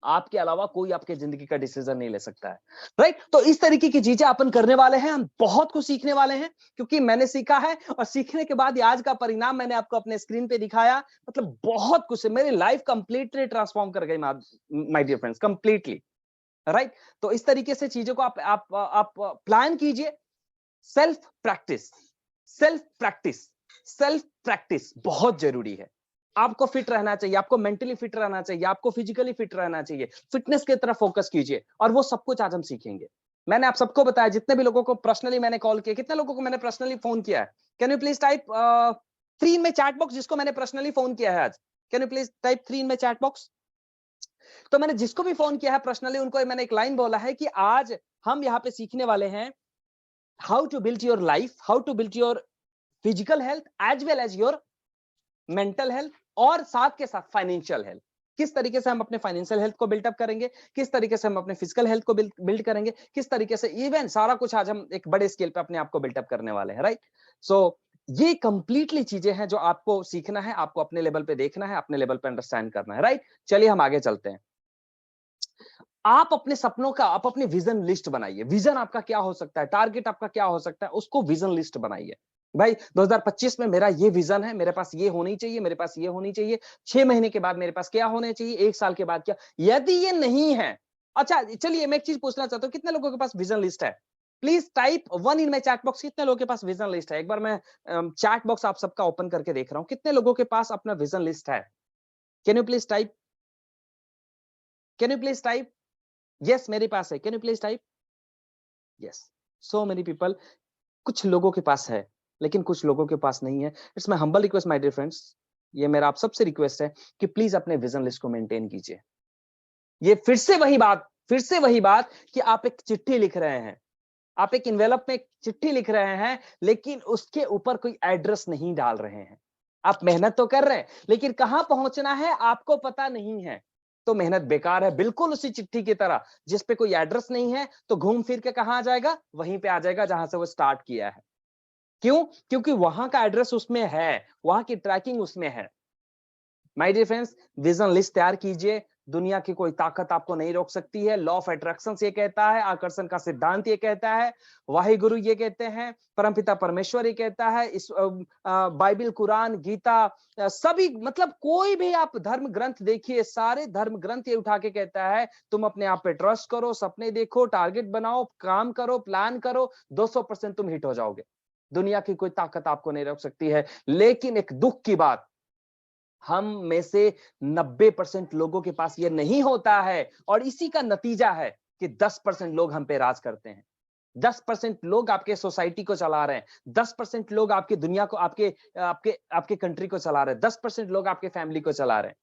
आपके अलावा कोई आपके जिंदगी का डिसीजन नहीं ले सकता है, राइट? तो इस तरीके की चीजें अपन करने वाले हैं, हम बहुत कुछ सीखने वाले हैं, क्योंकि मैंने सीखा है और सीखने के बाद आज का परिणाम मैंने आपको अपने स्क्रीन पे दिखाया। मतलब बहुत कुछ है, मेरी लाइफ कंप्लीटली ट्रांसफॉर्म कर गई my dear friends, completely, right? तो इस तरीके से चीजों को आप प्लान कीजिए। Self practice, self practice, self practice बहुत जरूरी है। आपको फिट रहना चाहिए, आपको मेंटली फिट रहना चाहिए, आपको फिजिकली फिट रहना चाहिए, फिटनेस की तरफ फोकस कीजिए, और वो सब कुछ आज हम सीखेंगे। मैंने आप सबको बताया, जितने भी लोगों को पर्सनली मैंने कॉल किया, कितने लोगों को मैंने पर्सनली फोन किया है, कैन यू प्लीज टाइप 3 में चैट बॉक्स, जिसको मैंने पर्सनली फोन किया है आज, कैन यू प्लीज टाइप 3 में चैट बॉक्स। तो मैंने जिसको भी फोन किया है पर्सनली, उनको मैंने एक लाइन बोला है कि आज हम यहाँ पे सीखने वाले हैं how to build your life, how to build your physical health as well as your mental health, और साथ के साथ फाइनेंशियल हेल्थ। किस तरीके से हम अपने फाइनेंशियल हेल्थ को बिल्डअप करेंगे, किस तरीके से हम अपने फिजिकल हेल्थ को बिल्ड करेंगे, किस तरीके से, इवन सारा कुछ आज हम एक बड़े स्केल पे अपने आप को बिल्डअप करने वाले हैं, राइट? सो ये कंप्लीटली चीजें हैं जो आपको सीखना है, आपको अपने लेवल पे देखना है, अपने लेवल पे अंडरस्टैंड करना है, राइट? चलिए हम आगे चलते हैं। आप अपने सपनों का, आप अपनी विजन लिस्ट बनाइए। विजन आपका क्या हो सकता है, टारगेट आपका क्या हो सकता है, उसको विजन लिस्ट बनाइए। भाई 2025 में मेरा ये विजन है, मेरे पास ये होनी चाहिए, मेरे पास ये होनी चाहिए, 6 महीने के बाद मेरे पास क्या होना चाहिए, 1 साल के बाद क्या। यदि ये नहीं है, अच्छा चलिए मैं एक चीज पूछना चाहता हूँ, कितने लोगों के पास विजन लिस्ट है? Please type 1 in my chat box, कितने लोगों के पास विजन लिस्ट है? एक बार मैं चैट बॉक्स आप सबका ओपन करके देख रहा हूँ, कितने लोगों के पास अपना विजन लिस्ट है? Can you please type, can you please type yes, मेरे पास है, can you please type yes. So many people, कुछ लोगों के पास है लेकिन कुछ लोगों के पास नहीं है। It's my humble request my dear friends, ये मेरा आप सबसे रिक्वेस्ट है कि प्लीज अपने विजन लिस्ट को मेंटेन कीजिए। ये फिर से वही बात कि आप एक चिट्ठी लिख रहे हैं, आप एक इन्वेलप में एक चिट्ठी लिख रहे हैं, लेकिन उसके ऊपर कोई एड्रेस नहीं डाल रहे हैं। आप मेहनत तो कर रहे हैं, लेकिन कहां पहुंचना है आपको पता नहीं है, तो मेहनत बेकार है। बिल्कुल उसी चिट्ठी की तरह, जिस पे कोई एड्रेस नहीं है, तो घूम फिर के कहां आ जाएगा, वहीं पे आ जाएगा जहां से वो स्टार्ट किया है। क्यों? क्योंकि वहां का एड्रेस उसमें है, वहां की ट्रैकिंग उसमें है। My dear friends, vision list तैयार कीजिए। दुनिया की कोई ताकत आपको नहीं रोक सकती है। लॉ ऑफ अट्रैक्शन ये कहता है, आकर्षण का सिद्धांत ये कहता है, वाहिगुरु ये कहते हैं, परमपिता परमेश्वर ये कहता है, इस बाइबल, कुरान, गीता, सभी, मतलब कोई भी आप धर्म ग्रंथ देखिए, सारे धर्म ग्रंथ ये उठा के कहता है तुम अपने आप पे ट्रस्ट करो, सपने देखो, टारगेट बनाओ, काम करो, प्लान करो, 200% तुम हिट हो जाओगे। दुनिया की कोई ताकत आपको नहीं रोक सकती है। लेकिन एक दुख की बात, हम में से 90% लोगों के पास ये नहीं होता है, और इसी का नतीजा है कि 10% लोग हम पे राज करते हैं। 10% लोग आपके सोसाइटी को चला रहे हैं, 10% लोग आपकी दुनिया को, आपके आपके आपके कंट्री को चला रहे हैं, 10% लोग आपके फैमिली को चला रहे हैं।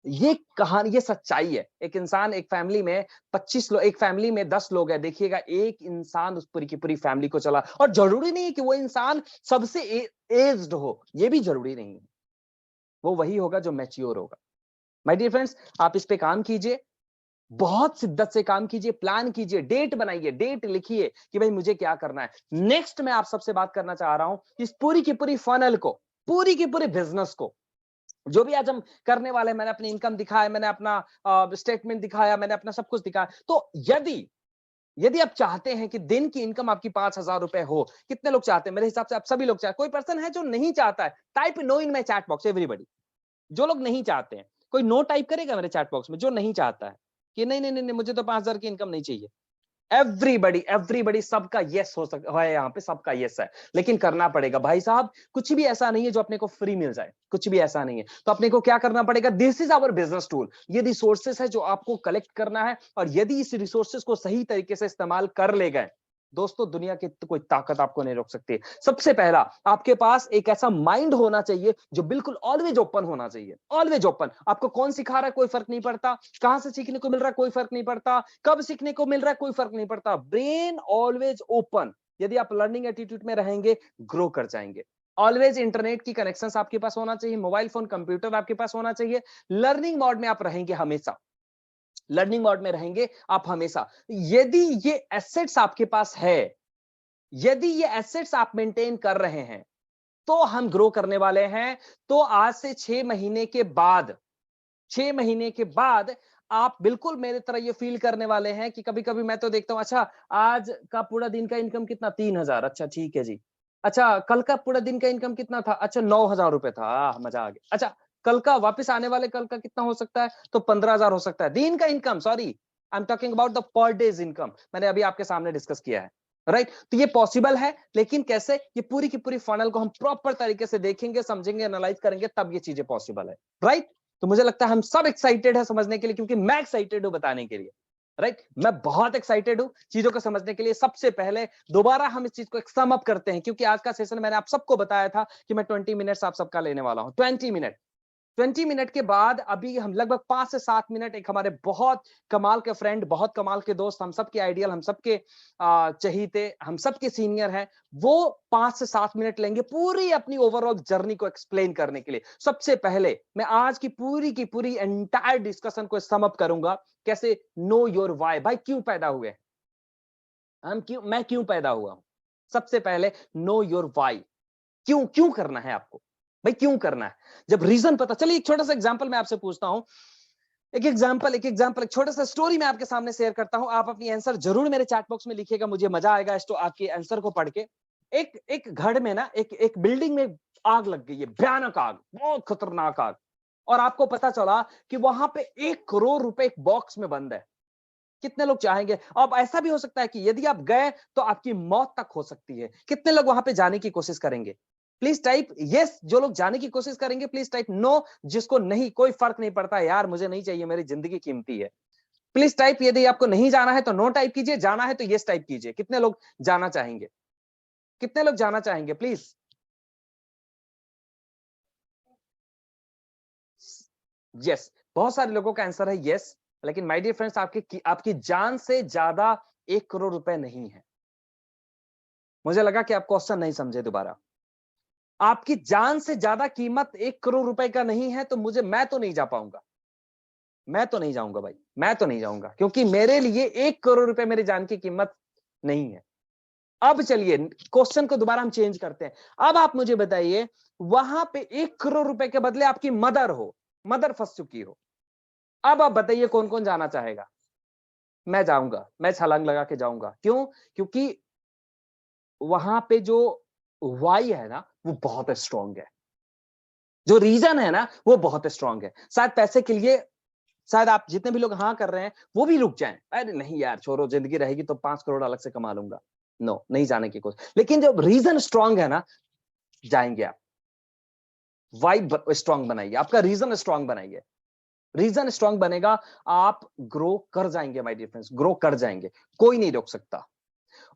ये कहानी, ये सच्चाई है। एक इंसान, एक फैमिली में 25 लोग, एक फैमिली में 10 लोग है, देखिएगा एक इंसान उस पूरी की पूरी फैमिली को चला, और जरूरी नहीं है कि वो इंसान सबसे एज्ड हो, ये भी जरूरी नहीं है। वो वही होगा जो मैच्योर होगा। माय डियर फ्रेंड्स, आप इस पे काम कीजिए, बहुत शिद्दत से काम कीजिए, प्लान कीजिए, डेट बनाइए, डेट लिखिए कि भाई मुझे क्या करना है। नेक्स्ट मैं आप सबसे बात करना चाह रहा हूं, इस पूरी की पूरी फनल को, पूरी की पूरी बिजनेस को, जो भी आज हम करने वाले हैं, मैंने अपनी इनकम दिखाया, मैंने अपना स्टेटमेंट दिखाया, मैंने अपना सब कुछ दिखाया। तो यदि यदि आप चाहते हैं कि दिन की इनकम आपकी 5,000 रुपए हो, कितने लोग चाहते हैं? मेरे हिसाब से आप सभी लोग चाहते हैं। कोई पर्सन है जो नहीं चाहता है? Type no in my chat box everybody. जो लोग नहीं चाहते हैं, कोई नो टाइप करेगा मेरे चैट बॉक्स में जो नहीं चाहता है कि नहीं नहीं नहीं, नहीं मुझे तो 5,000 की इनकम नहीं चाहिए। एवरीबॉडी एवरीबॉडी, सबका यस हो सकता है, यहाँ पे सबका यस है, लेकिन करना पड़ेगा भाई साहब। कुछ भी ऐसा नहीं है जो अपने को फ्री मिल जाए, कुछ भी ऐसा नहीं है। तो अपने को क्या करना पड़ेगा? This is our business tool. ये रिसोर्सेस है जो आपको कलेक्ट करना है, और यदि इस रिसोर्सेस को सही तरीके से इस्तेमाल कर ले गए दोस्तों, दुनिया की कोई ताकत आपको नहीं रोक सकती। सबसे पहला, आपके पास एक ऐसा माइंड होना चाहिए जो बिल्कुल ऑलवेज ओपन होना चाहिए। Always open. आपको कौन सिखा रहा है कोई फर्क नहीं पड़ता, कहां से सीखने को मिल रहा है कोई फर्क नहीं पड़ता, कब सीखने को मिल रहा है कोई फर्क नहीं पड़ता। Brain always open. यदि आप लर्निंग एटीट्यूड में रहेंगे, ग्रो कर जाएंगे। ऑलवेज इंटरनेट की कनेक्शन आपके पास होना चाहिए, मोबाइल फोन कंप्यूटर आपके पास होना चाहिए। लर्निंग मोड में आप रहेंगे हमेशा, लर्निंग मोड में रहेंगे आप हमेशा। यदि ये एसेट्स आपके पास है, यदि ये एसेट्स आप मेंटेन कर रहे हैं, तो हम ग्रो करने वाले हैं। तो आज से 6 महीने के बाद, 6 महीने के बाद आप बिल्कुल मेरे तरह ये फील करने वाले हैं कि कभी-कभी मैं तो देखता हूं, अच्छा आज का पूरा दिन का इनकम कितना? 3,000। अच्छा ठीक है जी। अच्छा कल का पूरा दिन का इनकम कितना था? अच्छा 9,000 रुपए था। मजा आ गया। अच्छा कल का वापस आने वाले कल का कितना हो सकता है? तो 15,000 हो सकता है दिन का income. Sorry, I am talking about the पर डेज इनकम। मैंने अभी आपके सामने डिस्कस किया है, राइट? तो ये पॉसिबल है, लेकिन कैसे? ये पूरी की पूरी फनल को हम प्रॉपर तरीके से देखेंगे, समझेंगे, एनालाइज करेंगे, तब ये चीजें पॉसिबल है, राइट? तो मुझे लगता है हम सब एक्साइटेड है समझने के लिए, क्योंकि मैं एक्साइटेड हूं बताने के लिए, राइट? मैं बहुत एक्साइटेड हूं चीजों को समझने के लिए। सबसे पहले दोबारा हम इस चीज को एक सम अप करते हैं, क्योंकि आज का सेशन मैंने आप सबको बताया था कि मैं 20 मिनट्स आप सबका लेने वाला हूं। 20 मिनट, 20 मिनट के बाद अभी हम लगभग 5 से 7 मिनट एक हमारे बहुत कमाल के फ्रेंड, बहुत कमाल के दोस्त, हम सबके आइडियल, हम सबके चहीते, हम सबके सीनियर हैं, वो 5 से 7 मिनट लेंगे पूरी अपनी ओवरऑल जर्नी को एक्सप्लेन करने के लिए। सबसे पहले मैं आज की पूरी एंटायर डिस्कशन को सम अप करूंगा। कैसे? Know your why. भाई क्यों पैदा हुए हम? मैं क्यों पैदा हुआ हूं? सबसे पहले नो योर व्हाई। क्यों क्यों करना है आपको? भाई क्यों करना है? जब रीजन पता चलिए, एक छोटा सा एग्जांपल मैं आपसे पूछता हूं। एक छोटा सा स्टोरी मैं आपके सामने शेयर करता हूं। आप अपनी आंसर जरूर मेरे चैट बॉक्स में लिखिएगा, मुझे मजा आएगा इस तो आपके आंसर को पढ़ के। एक एक घर में ना, एक एक बिल्डिंग में आग लग गई है, भयानक आग, बहुत खतरनाक आग। और आपको पता चला कि वहां पे 1 करोड़ रुपए एक बॉक्स में बंद है। कितने लोग चाहेंगे? अब ऐसा भी हो सकता है कि यदि आप गए तो आपकी मौत तक हो सकती है। कितने लोग वहां पे जाने की कोशिश करेंगे? Please type yes. जो लोग जाने की कोशिश करेंगे प्लीज टाइप नो। जिसको नहीं, कोई फर्क नहीं पड़ता यार, मुझे नहीं चाहिए, मेरी जिंदगी कीमती है। Please type. यदि आपको नहीं जाना है तो नो टाइप कीजिए, जाना है तो यस टाइप कीजिए। कितने लोग जाना चाहेंगे? कितने लोग जाना चाहेंगे प्लीज? यस। बहुत सारे लोगों का आंसर है यस। लेकिन माय डियर फ्रेंड्स, आपकी आपकी जान से ज्यादा 1 करोड़ रुपए नहीं है। मुझे लगा कि आप क्वेश्चन नहीं समझे दोबारा। आपकी जान से ज्यादा कीमत 1 करोड़ रुपए का नहीं है, तो मैं तो नहीं जा पाऊंगा। मैं तो नहीं जाऊंगा भाई, मैं तो नहीं जाऊंगा, क्योंकि मेरे लिए 1 करोड़ रुपए मेरी जान की कीमत नहीं है। अब चलिए क्वेश्चन को दोबारा हम चेंज करते हैं। अब आप मुझे बताइए, वहां पे 1 करोड़ रुपए के बदले आपकी मदर हो, मदर फंस चुकी हो। अब आप बताइए कौन कौन जाना चाहेगा? मैं जाऊंगा, मैं छलांग लगा के जाऊंगा। क्यों? क्योंकि वहां पे जो वाई है ना, वो बहुत स्ट्रांग है। जो रीजन है ना, वो बहुत स्ट्रांग है। शायद पैसे के लिए, शायद आप जितने भी लोग हाँ कर रहे हैं वो भी रुक जाएं, अरे नहीं यार छोड़ो, जिंदगी रहेगी तो 5 करोड़ अलग से कमा लूंगा। नो, नहीं जाने की कोशिश। लेकिन जब रीजन स्ट्रांग है ना, जाएंगे आप। वाइब स्ट्रांग बनाइए, आपका रीजन स्ट्रांग बनाइए। रीजन स्ट्रांग बनेगा, आप ग्रो कर जाएंगे माय डियर फ्रेंड्स, ग्रो कर जाएंगे। कोई नहीं रोक सकता।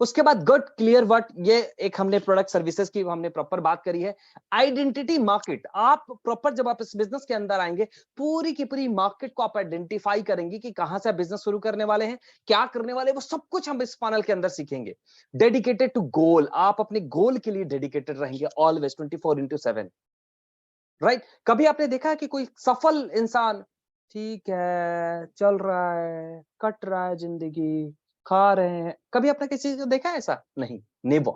उसके बाद गुड क्लियर व्हाट, ये एक हमने प्रोडक्ट सर्विसेज की हमने प्रॉपर बात करी है। आइडेंटिटी मार्केट, आप प्रॉपर जब आप इस बिजनेस के अंदर आएंगे, पूरी की पूरी मार्केट को आप आइडेंटिफाई करेंगे कि कहां से आप बिजनेस शुरू करने वाले हैं, क्या करने वाले हैं, वो सब कुछ हम इस पैनल के अंदर सीखेंगे। डेडिकेटेड टू गोल, आप अपने गोल के लिए डेडिकेटेड रहेंगे ऑलवेज 24/7, राइट? कभी आपने देखा है कि कोई सफल इंसान, ठीक है चल रहा है, कट रहा है जिंदगी, खा रहे हैं, कभी आपने किसी को देखा है ऐसा? नहीं, नेवर।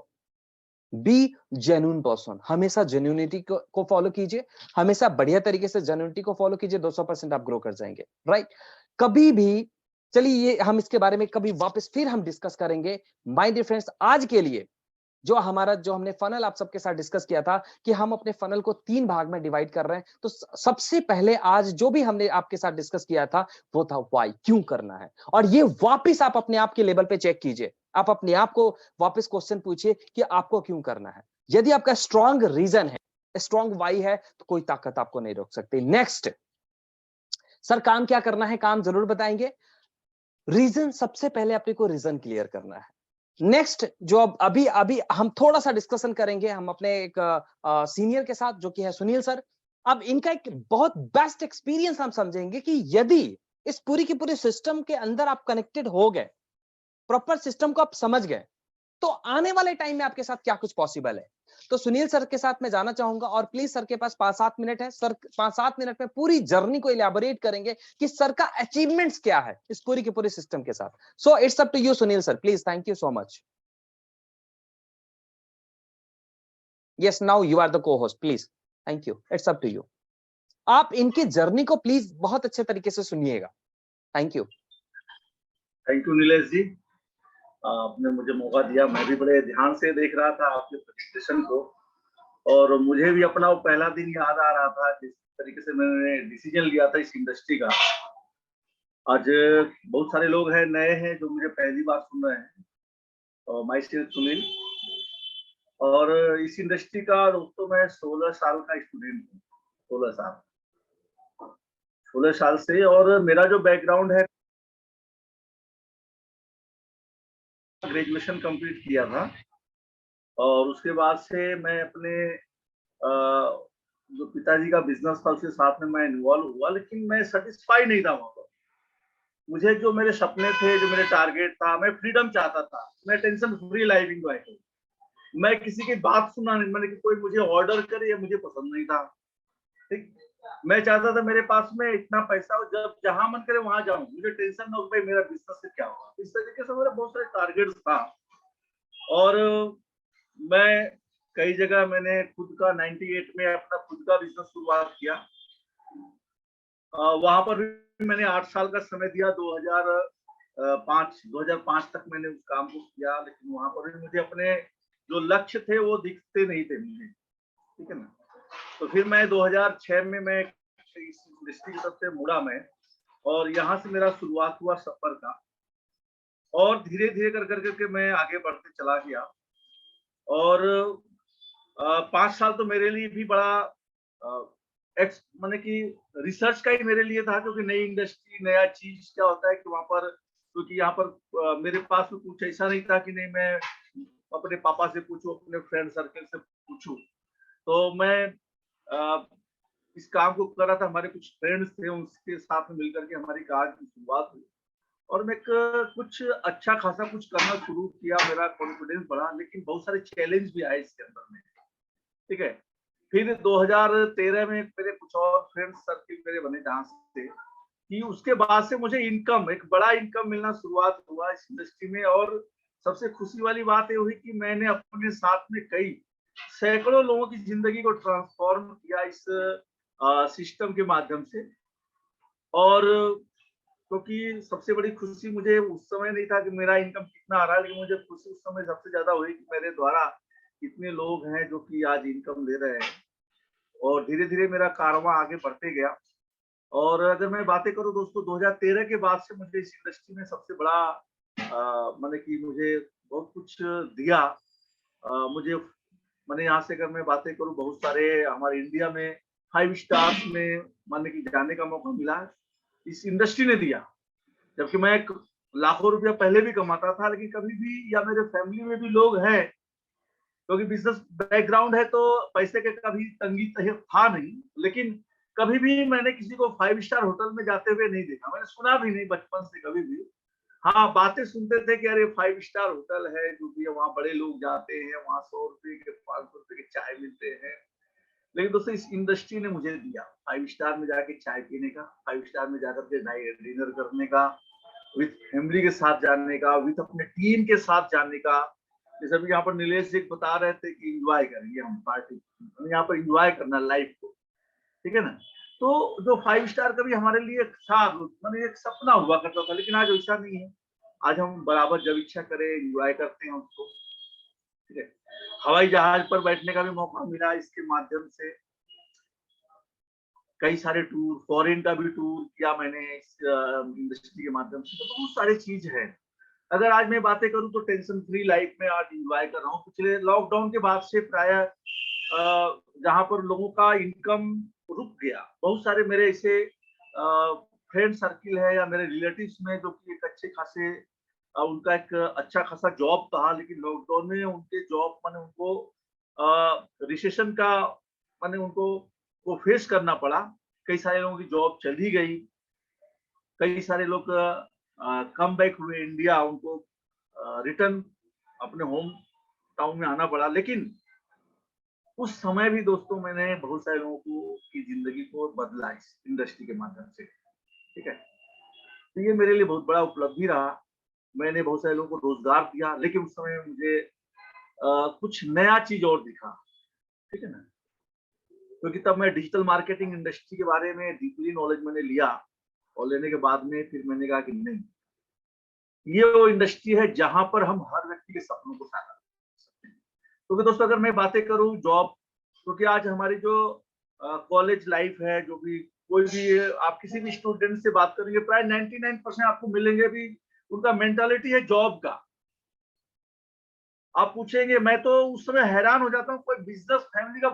बी जेन्युइन पर्सन, हमेशा जेन्युइनिटी को फॉलो कीजिए, हमेशा बढ़िया तरीके से जेन्युइनिटी को फॉलो कीजिए, 200% आप ग्रो कर जाएंगे, राइट? कभी भी चलिए ये हम इसके बारे में कभी वापस फिर हम डिस्कस करेंगे। माय डियर फ्रेंड्स, आज के लिए जो हमने फनल आप सबके साथ डिस्कस किया था कि हम अपने फनल को 3 भाग में डिवाइड कर रहे हैं। तो सबसे पहले आज जो भी हमने आपके साथ डिस्कस किया था वो था व्हाई, क्यों करना है। और ये वापस आप अपने आप के लेवल पे चेक कीजिए। आप अपने आप को वापस क्वेश्चन पूछिए कि आपको क्यों करना है। यदि आपका स्ट्रांग रीजन है, स्ट्रांग व्हाई है, तो कोई ताकत आपको नहीं रोक सकती। नेक्स्ट, सर काम क्या करना है? काम जरूर बताएंगे। रीजन, सबसे पहले अपने को रीजन क्लियर करना है। नेक्स्ट, जो अब अभी अभी हम थोड़ा सा डिस्कशन करेंगे हम अपने एक सीनियर के साथ, जो कि है सुनील सर। अब इनका एक बहुत बेस्ट एक्सपीरियंस हम समझेंगे कि यदि इस पूरी की पूरी सिस्टम के अंदर आप कनेक्टेड हो गए, प्रॉपर सिस्टम को आप समझ गए, तो आने वाले टाइम में आपके साथ क्या कुछ पॉसिबल है। तो सुनील सर के साथ मैं जाना चाहूंगा और प्लीज सर के पास 5-7 मिनट है। सर 5-7 मिनट में पूरी जर्नी को इलैबोरेट करेंगे कि सर का अचीवमेंट्स क्या है इस पूरी की पूरी सिस्टम के साथ। So it's up to you Sunil sir, please. Thank you so much. Yes, now you are the co host, please. Thank you, it's up to you. आप इनकी जर्नी को प्लीज बहुत अच्छे तरीके से सुनिएगा। Thank you. Thank you Nilesh ji, आपने मुझे मौका दिया। मैं भी बड़े ध्यान से देख रहा था आपके प्रेजेंटेशन को, और मुझे भी अपना वो पहला दिन याद आ रहा था जिस तरीके से मैंने डिसीजन लिया था इस इंडस्ट्री का। आज बहुत सारे लोग हैं, नए हैं, जो मुझे पहली बार सुन रहे हैं। और माय सेल्फ सुनील, और इस इंडस्ट्री का दोस्तों मैं 16 साल का स्टूडेंट हूँ। 16 साल से। और मेरा जो बैकग्राउंड है, ग्रेजुएशन कंप्लीट किया था, और उसके बाद से मैं अपने जो पिताजी का बिजनेस था उसके साथ में मैं इन्वॉल्व हुआ, लेकिन मैं सेटिस्फाई नहीं था वहां पर। मुझे जो मेरे सपने थे, जो मेरे टारगेट था, मैं फ्रीडम चाहता था। मैं टेंशन फ्री लाइफ एंजॉय करूं। मैं किसी की बात सुना नहीं, मैंने कि कोई मुझे ऑर्डर करे, ये मुझे पसंद नहीं था। ठीक, मैं चाहता था मेरे पास में इतना पैसा हो, जब जहां मन करे वहां जाऊं, मुझे टेंशन ना हो भाई मेरा बिजनेस से क्या होगा। इस तरीके से मेरा बहुत सारे टारगेट्स था। और मैं कई जगह मैंने खुद का 98 में अपना खुद का बिजनेस शुरुआत किया। वहां पर भी मैंने 8 साल का समय दिया। 2005 तक मैंने उस काम को किया, लेकिन वहां पर भी मुझे अपने जो लक्ष्य थे वो दिखते नहीं थे मुझे। ठीक है ना। तो फिर मैं 2006 में मैं इस इंडस्ट्री की तरफ से मुड़ा मैं, और यहाँ से मेरा शुरुआत हुआ सफर का। और धीरे धीरे कर करके मैं आगे बढ़ते चला गया। और 5 साल तो मेरे लिए भी बड़ा माने कि रिसर्च का ही मेरे लिए था, क्योंकि नई इंडस्ट्री, नया चीज क्या होता है कि वहां पर, क्योंकि यहाँ पर मेरे पास में कुछ ऐसा नहीं था कि नहीं मैं अपने पापा से पूछूं, अपने फ्रेंड सर्कल से पूछूं। तो मैं इस काम को कर रहा था। हमारे कुछ फ्रेंड्स थे, उसके साथ में मिलकर के हमारी कार की शुरुआत हुई, और मैं कुछ अच्छा खासा कुछ करना शुरू किया। मेरा कॉन्फिडेंस बढ़ा, लेकिन बहुत सारे चैलेंज भी आए इसके अंदर में। ठीक है। फिर 2013 में मेरे कुछ और फ्रेंड्स सर्किल मेरे बने, जहां से कि उसके बाद से मुझे इनकम, एक बड़ा इनकम मिलना शुरुआत हुआ इस इंडस्ट्री में। और सबसे खुशी वाली बात ये हुई कि मैंने अपने साथ में कई सैकड़ों लोगों की जिंदगी को ट्रांसफॉर्म किया इस सिस्टम के माध्यम से। और क्योंकि सबसे बड़ी खुशी मुझे उस समय नहीं था कि मेरा इनकम कितना आ रहा है, लेकिन मुझे खुशी उस समय सबसे ज्यादा हुई कि मेरे द्वारा कितने लोग हैं जो कि आज इनकम ले रहे हैं। और धीरे धीरे मेरा कारवां आगे बढ़ते गया। और अगर मैं बातें करूं दोस्तों, 2013 के बाद से मुझे इस इंडस्ट्री में सबसे बड़ा मैंने कि मुझे बहुत कुछ दिया। मुझे मैंने यहाँ से अगर मैं बातें करूं, बहुत सारे हमारे इंडिया में 5 स्टार्स में माने कि जाने का मौका मिला, इस इंडस्ट्री ने दिया। जबकि मैं लाखों रुपया पहले भी कमाता था, लेकिन कभी भी, या मेरे फैमिली में भी लोग हैं, क्योंकि बिजनेस बैकग्राउंड है तो पैसे के कभी तंगी था नहीं, लेकिन कभी भी मैंने किसी को 5 स्टार होटल में जाते हुए नहीं देखा। मैंने सुना भी नहीं बचपन से कभी भी। हाँ, बातें सुनते थे कि अरे 5 स्टार होटल है, जो भी वहाँ बड़े लोग जाते हैं, वहाँ 100 रुपए के 500 रुपए के चाय मिलते हैं। लेकिन दोस्तों इस इंडस्ट्री ने मुझे दिया 5 स्टार में जाके चाय पीने का, 5 स्टार में जाकर के डिनर करने का, विथ फैमिली के साथ जाने का, विथ अपने टीम के साथ जाने का। जैसे अभी यहाँ पर नीलेश जी बता रहे थे कि एंजॉय करेंगे हम पार्टी, हम यहाँ पर एंजॉय करना लाइफ को। ठीक है ना। तो जो 5 स्टार कभी हमारे लिए एक था, माने एक सपना हुआ करता था, लेकिन आज वैसा नहीं है। आज हम बराबर जब इच्छा करें एंजॉय करते हैं उसको, ठीक है। हवाई जहाज पर बैठने का भी मौका मिला इसके माध्यम से। कई सारे टूर, फॉरेन का भी टूर किया मैंने इस इंडस्ट्री के माध्यम से। तो बहुत सारी चीज है। अगर आज मैं बातें करूं तो टेंशन फ्री लाइफ में आज एंजॉय कर रहा हूँ। पिछले लॉकडाउन के बाद से प्राय जहां पर लोगों का इनकम रुक गया, बहुत सारे मेरे ऐसे फ्रेंड सर्किल है या मेरे रिलेटिव्स में जो कि एक अच्छे खासे उनका एक अच्छा खासा जॉब था, लेकिन लॉकडाउन में उनके जॉब माने उनको रिसेशन का माने उनको को फेस करना पड़ा। कई सारे लोगों की जॉब चली गई, कई सारे लोग कम बैक हुए इंडिया, उनको रिटर्न अपने होम टाउन में आना पड़ा। लेकिन उस समय भी दोस्तों मैंने बहुत सारे लोगों को की जिंदगी को बदला इस इंडस्ट्री के माध्यम से, ठीक है। तो ये मेरे लिए बहुत बड़ा उपलब्धि रहा। मैंने बहुत सारे लोगों को रोजगार दिया, लेकिन उस समय मुझे कुछ नया चीज और दिखा, ठीक है ना। क्योंकि तब मैं डिजिटल मार्केटिंग इंडस्ट्री के बारे में डीपली नॉलेज मैंने लिया, और लेने के बाद में फिर मैंने कहा कि नहीं, ये वो इंडस्ट्री है जहां पर हम हर व्यक्ति के सपनों को साकार कर सकते हैं। क्योंकि दोस्तों अगर मैं बातें करूं जॉब, क्योंकि आज हमारी जो कॉलेज लाइफ है, जो भी कोई भी आप किसी भी स्टूडेंट से बात करेंगे, प्राय 99% आपको मिलेंगे भी उनका मेंटालिटी है जॉब का। आप पूछेंगे, मैं तो उस समय हैरान हो जाता हूँ, कोई बिजनेस फैमिली का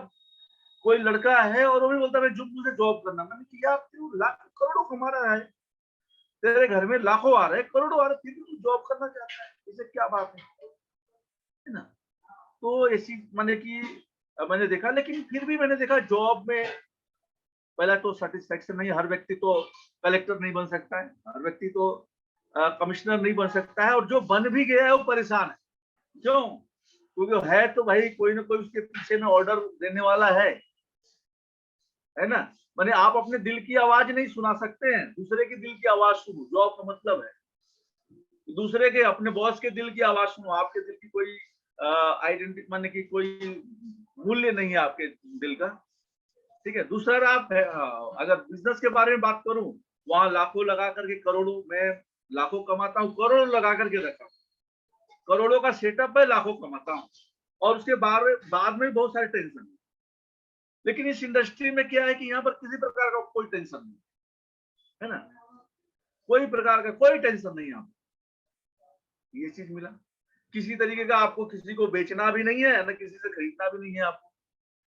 कोई लड़का है और वो भी बोलता है मैं मुझे जॉब करना। मैंने किया, तू लाख करोड़ों कमा रहा है, तेरे घर में लाखों आ रहे हैं, करोड़ों आ रहे, फिर भी तू जॉब करना चाहता है, इसे क्या बात है ना। तो ऐसी मैंने की मैंने देखा, लेकिन फिर भी मैंने देखा जॉब में पहला तो सेटिस्फेक्शन नहीं। हर व्यक्ति तो कलेक्टर नहीं बन सकता है, हर व्यक्ति तो कमिश्नर नहीं बन सकता है, और जो बन भी गया है वो परेशान है। क्यों? क्योंकि है तो भाई कोई ना कोई उसके पीछे में ऑर्डर देने वाला है ना। माने आप अपने दिल की आवाज नहीं सुना सकते हैं, दूसरे के दिल की आवाज सुनो। जॉब का मतलब है दूसरे के, अपने बॉस के दिल की आवाज सुनो। आपके दिल की कोई आइडेंटिटी माने की कोई मूल्य नहीं है आपके दिल का, ठीक है। दूसरा आप अगर बिजनेस के बारे में बात करूं, वहां लाखों लगा करके करोड़ों, मैं लाखों कमाता हूँ, करोड़ों लगा करके रखा हूँ, करोड़ों का सेटअप है, लाखों कमाता हूँ, और उसके बाद में बहुत सारे टेंशन। लेकिन इस इंडस्ट्री में क्या है कि यहाँ पर किसी प्रकार का कोई टेंशन नहीं है ना, कोई प्रकार का कोई टेंशन नहीं है आपको। ये चीज मिला, किसी तरीके का आपको किसी को बेचना भी नहीं है ना, किसी से खरीदना भी नहीं है आपको,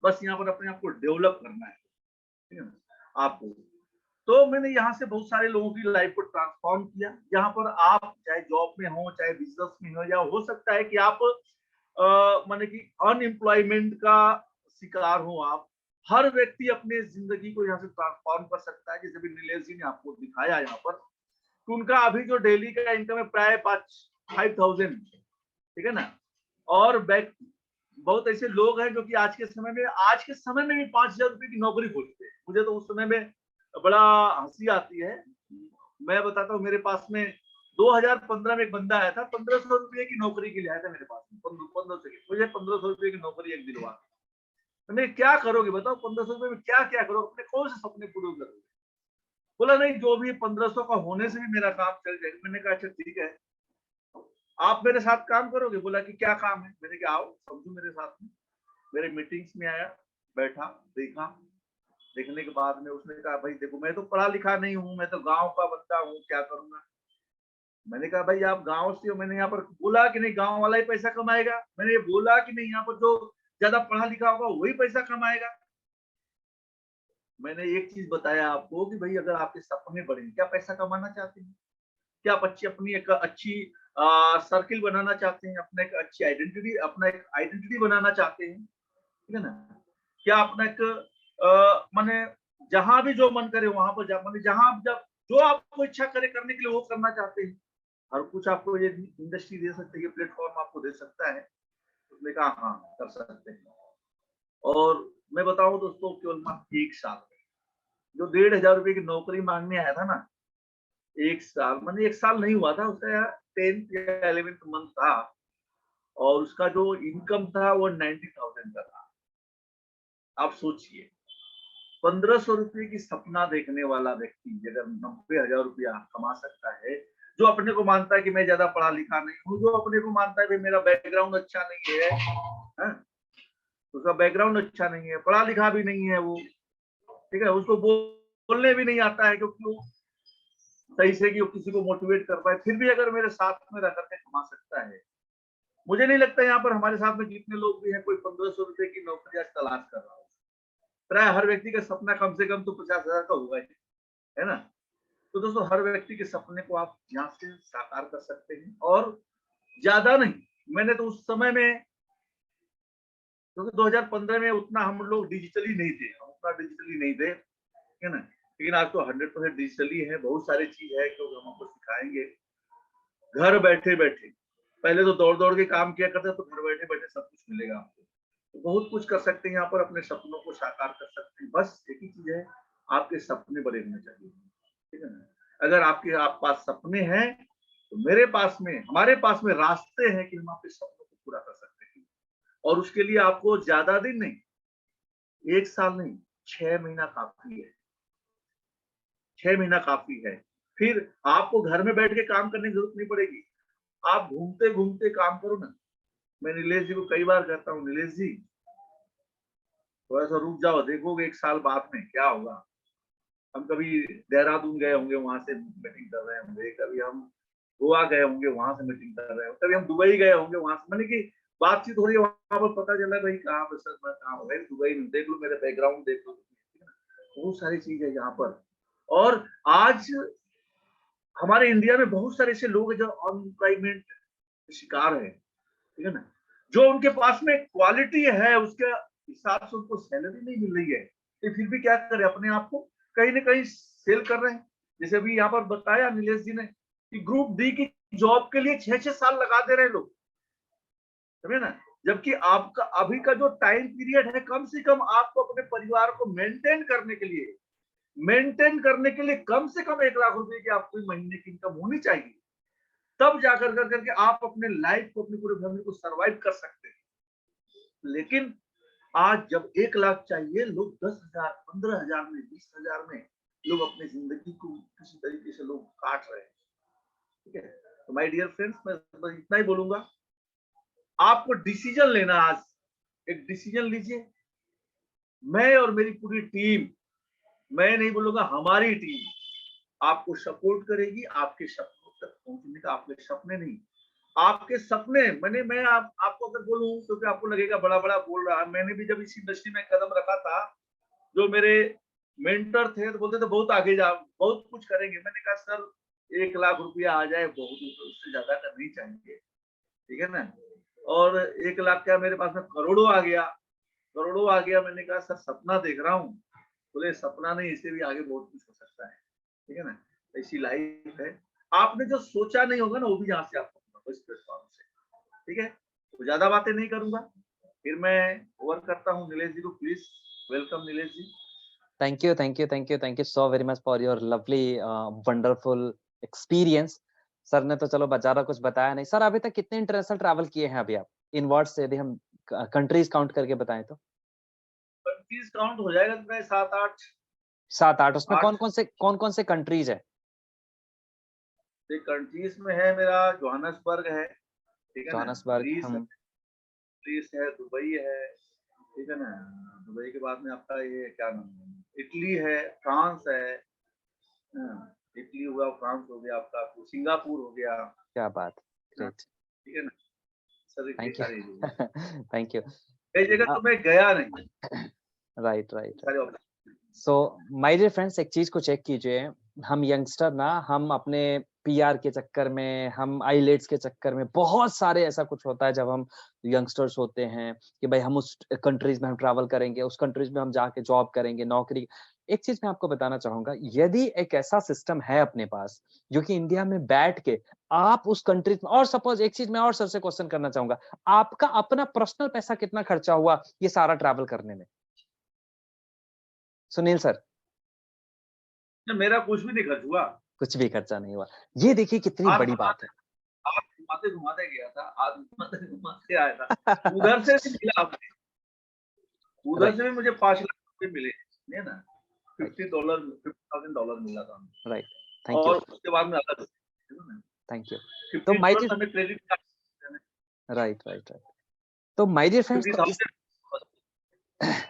बस यहाँ पर अपने आप को डेवलप करना है, ठीक है ना आपको। तो मैंने यहाँ से बहुत सारे लोगों की लाइफ को ट्रांसफॉर्म किया। यहाँ पर आप चाहे जॉब में हो, चाहे बिजनेस में हो, या हो सकता है कि आप माने कि अनएम्प्लॉयमेंट का शिकार हो आप, हर व्यक्ति अपने जिंदगी को यहाँ से ट्रांसफॉर्म कर सकता है। जैसे भी नीलेश जी ने आपको दिखाया यहाँ पर, तो उनका अभी जो डेली का इनकम है प्राय 5,000, ठीक है ना। और बैक बहुत ऐसे लोग हैं जो कि आज के समय में भी 5,000 रुपए की नौकरी खोजते हैं। मुझे तो उस समय में बड़ा हंसी आती है। मैं बताता हूँ, मेरे पास में 2015 में एक बंदा आया था, 1,500 रुपये की नौकरी के लिए आया था मेरे पास में। 1500 की, मुझे 1,500 रुपये की नौकरी एक दिलवा। मैंने क्या करोगे बताओ, 1,500 रुपये में क्या क्या करोगे, अपने कौन से सपने पूरे करोगे। बोला नहीं, जो भी 1,500 का होने से भी मेरा काम चल जाएगा। मैंने कहा अच्छा ठीक है, आप मेरे साथ काम करोगे। बोला कि क्या काम है। मैंने कहा आओ समझो मेरे साथ में। मेरे मीटिंग्स में आया, बैठा, देखा, देखने के बाद में उसने कहा भाई देखो, मैं तो पढ़ा लिखा नहीं हूँ, मैं तो गांव का बंदा हूँ, क्या करूंगा। मैंने कहा भाई आप गांव से हो। मैंने यहाँ पर बोला कि नहीं गांव वाला ही पैसा कमाएगा, मैंने ये बोला कि नहीं यहाँ पर जो ज्यादा पढ़ा लिखा होगा वही पैसा कमाएगा। मैंने एक चीज बताया आपको कि भाई अगर आपके सपने बड़े हैं, क्या पैसा कमाना चाहते हैं, क्या आप अपनी एक अच्छी सर्किल बनाना चाहते हैं, अपना एक अच्छी आइडेंटिटी, अपना एक आइडेंटिटी बनाना चाहते हैं, ठीक है ना। क्या अपना एक माने जहां भी जो मन करे वहां पर माने जहां जब जो आपको इच्छा करे करने के लिए वो करना चाहते हैं। हर कुछ आपको ये इंडस्ट्री दे सकती है, ये प्लेटफॉर्म आपको दे सकता है। उसने कहा हाँ कर सकते हैं। और मैं बताऊं दोस्तों, केवल मात्र 1 साल में जो 1,500 रुपए की नौकरी मांगने आया था ना, 1 साल माने 1 साल नहीं हुआ था, उसका 10th या 11th मंथ था, और उसका जो इनकम था वो 90,000 का था। आप सोचिए 1500 रुपये की सपना देखने वाला व्यक्ति अगर 90,000 रुपया कमा सकता है, जो अपने को मानता है कि मैं ज्यादा पढ़ा लिखा नहीं हूँ, जो अपने को मानता है कि मेरा बैकग्राउंड अच्छा नहीं है, उसका बैकग्राउंड अच्छा नहीं है, पढ़ा लिखा भी नहीं है वो, ठीक है, उसको बोलने भी नहीं आता है क्योंकि वो सही से कि वो किसी को मोटिवेट कर पाए, फिर भी अगर मेरे साथ में रह करके कमा सकता है, मुझे नहीं लगता यहाँ पर हमारे साथ में जितने लोग भी हैं कोई 1500 रुपए की नौकरी आज तलाश कर रहा हो। प्राय हर व्यक्ति का सपना कम से कम तो 50,000 का होगा ही, है ना। तो दोस्तों हर व्यक्ति के सपने को आप यहाँ से साकार कर सकते हैं और ज्यादा नहीं। मैंने तो उस समय में, क्योंकि 2015 में उतना हम लोग डिजिटली नहीं थे, हम उतना डिजिटली नहीं थे, है ना, लेकिन आज तो 100% डिजिटली है। बहुत सारी चीज है जो हम आपको सिखाएंगे घर बैठे बैठे। पहले तो दौड़ दौड़ के काम किया करते, तो घर बैठे बैठे सब कुछ मिलेगा आपको, तो बहुत कुछ कर सकते हैं यहाँ पर, अपने सपनों को साकार कर सकते हैं। बस एक ही चीज है, आपके सपने बड़े होने चाहिए, ठीक है ना। अगर आप पास सपने हैं तो मेरे पास में, हमारे पास में रास्ते हैं कि हम आपके सपनों को पूरा कर सकते हैं। और उसके लिए आपको ज्यादा दिन नहीं, 1 साल नहीं, 6 महीना काफी है, 6 महीना काफी है। फिर आपको घर में बैठ के काम करने की जरूरत नहीं पड़ेगी, आप घूमते घूमते काम करो ना। मैं नीलेश जी को कई बार कहता हूँ, नीलेश जी थोड़ा सा रुक जाओ, देखोगे 1 साल बाद में क्या होगा। हम कभी देहरादून गए होंगे, वहां से मीटिंग कर रहे होंगे, कभी हम गोवा गए होंगे, वहां से मीटिंग कर रहे होंगे, कभी हम दुबई गए होंगे, वहां से मैंने की बातचीत हो रही है, वहां पर पता चला भाई कहाँ पर सर, मैं कहाँ गए दुबई में, देख लो मेरा बैकग्राउंड देख लो, बहुत सारी चीज है यहाँ पर। और आज हमारे इंडिया में बहुत सारे ऐसे लोग हैं जो अनएम्प्लॉयमेंट शिकार है, ठीक है ना, जो उनके पास में क्वालिटी है उसके हिसाब से उनको सैलरी नहीं मिल रही है, तो फिर भी क्या करें, अपने आप को कहीं ना कहीं सेल कर रहे हैं। जैसे अभी यहाँ पर बताया नीलेश जी ने कि ग्रुप डी की जॉब के लिए 6-6 साल लगा दे रहे हैं लोग, समझे ना। जबकि आपका अभी का जो टाइम पीरियड है, कम से कम आपको अपने परिवार को मेंटेन करने के लिए कम से कम 1 लाख रुपए की आपको महीने की इनकम होनी चाहिए, तब जाकर करके आप अपने लाइफ को, अपनी पूरी फैमिली को सरवाइव कर सकते हैं। लेकिन आज जब 1 लाख चाहिए, लोग 10,000, 15,000 में, 20,000 में लोग अपनी जिंदगी को किसी तरीके से लोग काट रहे हैं, ठीक है। तो माय डियर फ्रेंड्स, मैं इतना ही बोलूंगा, आपको डिसीजन लेना, आज एक डिसीजन लीजिए। मैं और मेरी पूरी टीम, मैं नहीं बोलूंगा हमारी टीम आपको सपोर्ट करेगी आपके सपनों तक पहुंचने का। आपके सपने नहीं, आपके सपने, मैं आपको अगर बोलूं क्योंकि आपको लगेगा बड़ा बड़ा बोल रहा है। मैंने भी जब इस इंडस्ट्री में कदम रखा था, जो मेरे मेंटर थे तो बोलते थे बहुत आगे जाओ, बहुत कुछ करेंगे। मैंने कहा सर 1 लाख रुपया आ जाए बहुत, उससे ज्यादा का नहीं चाहिए, ठीक है ना। और 1 लाख क्या, मेरे पास में करोड़ों आ गया, करोड़ों आ गया। मैंने कहा सर सपना देख रहा हूँ, बोले सपना नहीं, इससे भी आगे बहुत कुछ हो सकता है, ठीक है ना। ऐसी लाइफ है, आपने जो सोचा नहीं होगा ना वो भी यहाँ से आपको इस प्लेटफॉर्म से, ठीक है। तो ज्यादा बातें नहीं करूंगा, फिर मैं ओवर करता हूँ नीलेश जी को, please welcome Nilesh ji. Thank you, thank you, thank you, thank you so very much for your lovely, wonderful experience. Sir ने तो चलो ज्यादा कुछ बताया नहीं। सर अभी तक कितने इंटरनेशनल ट्रैवल किए हैं अभी आप, इन वर्ड्स से यदि हम कंट्रीज काउंट करके बताएं तो? कंट्रीज काउंट हो जाएगा तो मैं 7-8। 7-8। उसमें कौन कौन से कंट्रीज है? कंट्रीज में है मेरा जोहान्सबर्ग है, ठीक है ना, जोहान्सबर्ग, ग्रीस है, दुबई है, ठीक है ना। दुबई के बाद में आपका ये क्या नाम है, इटली है, फ्रांस है, इटली हुआ, फ्रांस हो गया, आपका सिंगापुर हो गया। क्या बात, ग्रेट, ठीक है ना सर, ये थैंक सारी यू थैंक यू। कई जगह तो मैं गया नहीं। Right right. So my dear friends, एक चीज को चेक कीजिए, हम यंगस्टर ना, हम अपने पीआर के चक्कर में, हम आईलेट्स के चक्कर में, बहुत सारे ऐसा कुछ होता है जब हम यंगस्टर्स होते हैं कि भाई हम उस कंट्रीज में हम ट्रैवल करेंगे, उस कंट्रीज में हम जाके जॉब करेंगे, नौकरी। एक चीज मैं आपको बताना चाहूंगा, यदि एक ऐसा सिस्टम है अपने पास जो कि इंडिया में बैठ के आप उस कंट्रीज में, और सपोज एक चीज मैं और सर से क्वेश्चन करना चाहूंगा, आपका अपना पर्सनल पैसा कितना खर्चा हुआ ये सारा ट्रैवल करने में? सुनील सर। मेरा कुछ भी नहीं खर्च हुआ, कुछ भी खर्चा नहीं हुआ। ये देखिए कितनी बड़ी बात है। आप घुमाते घुमाते गया था, आज घुमाते घुमाते आया था। उधर से भी मिला, उधर से भी मुझे 5 लाख रुपए मिले, है ना। $50 $50,000 मिला था हमें। राइट, थैंक यू, और उसके बाद में अलग थैंक यू। तो 15 माय हमें credit card, right, right, right. तो माय डियर फ्रेंड्स, तो इस 50,000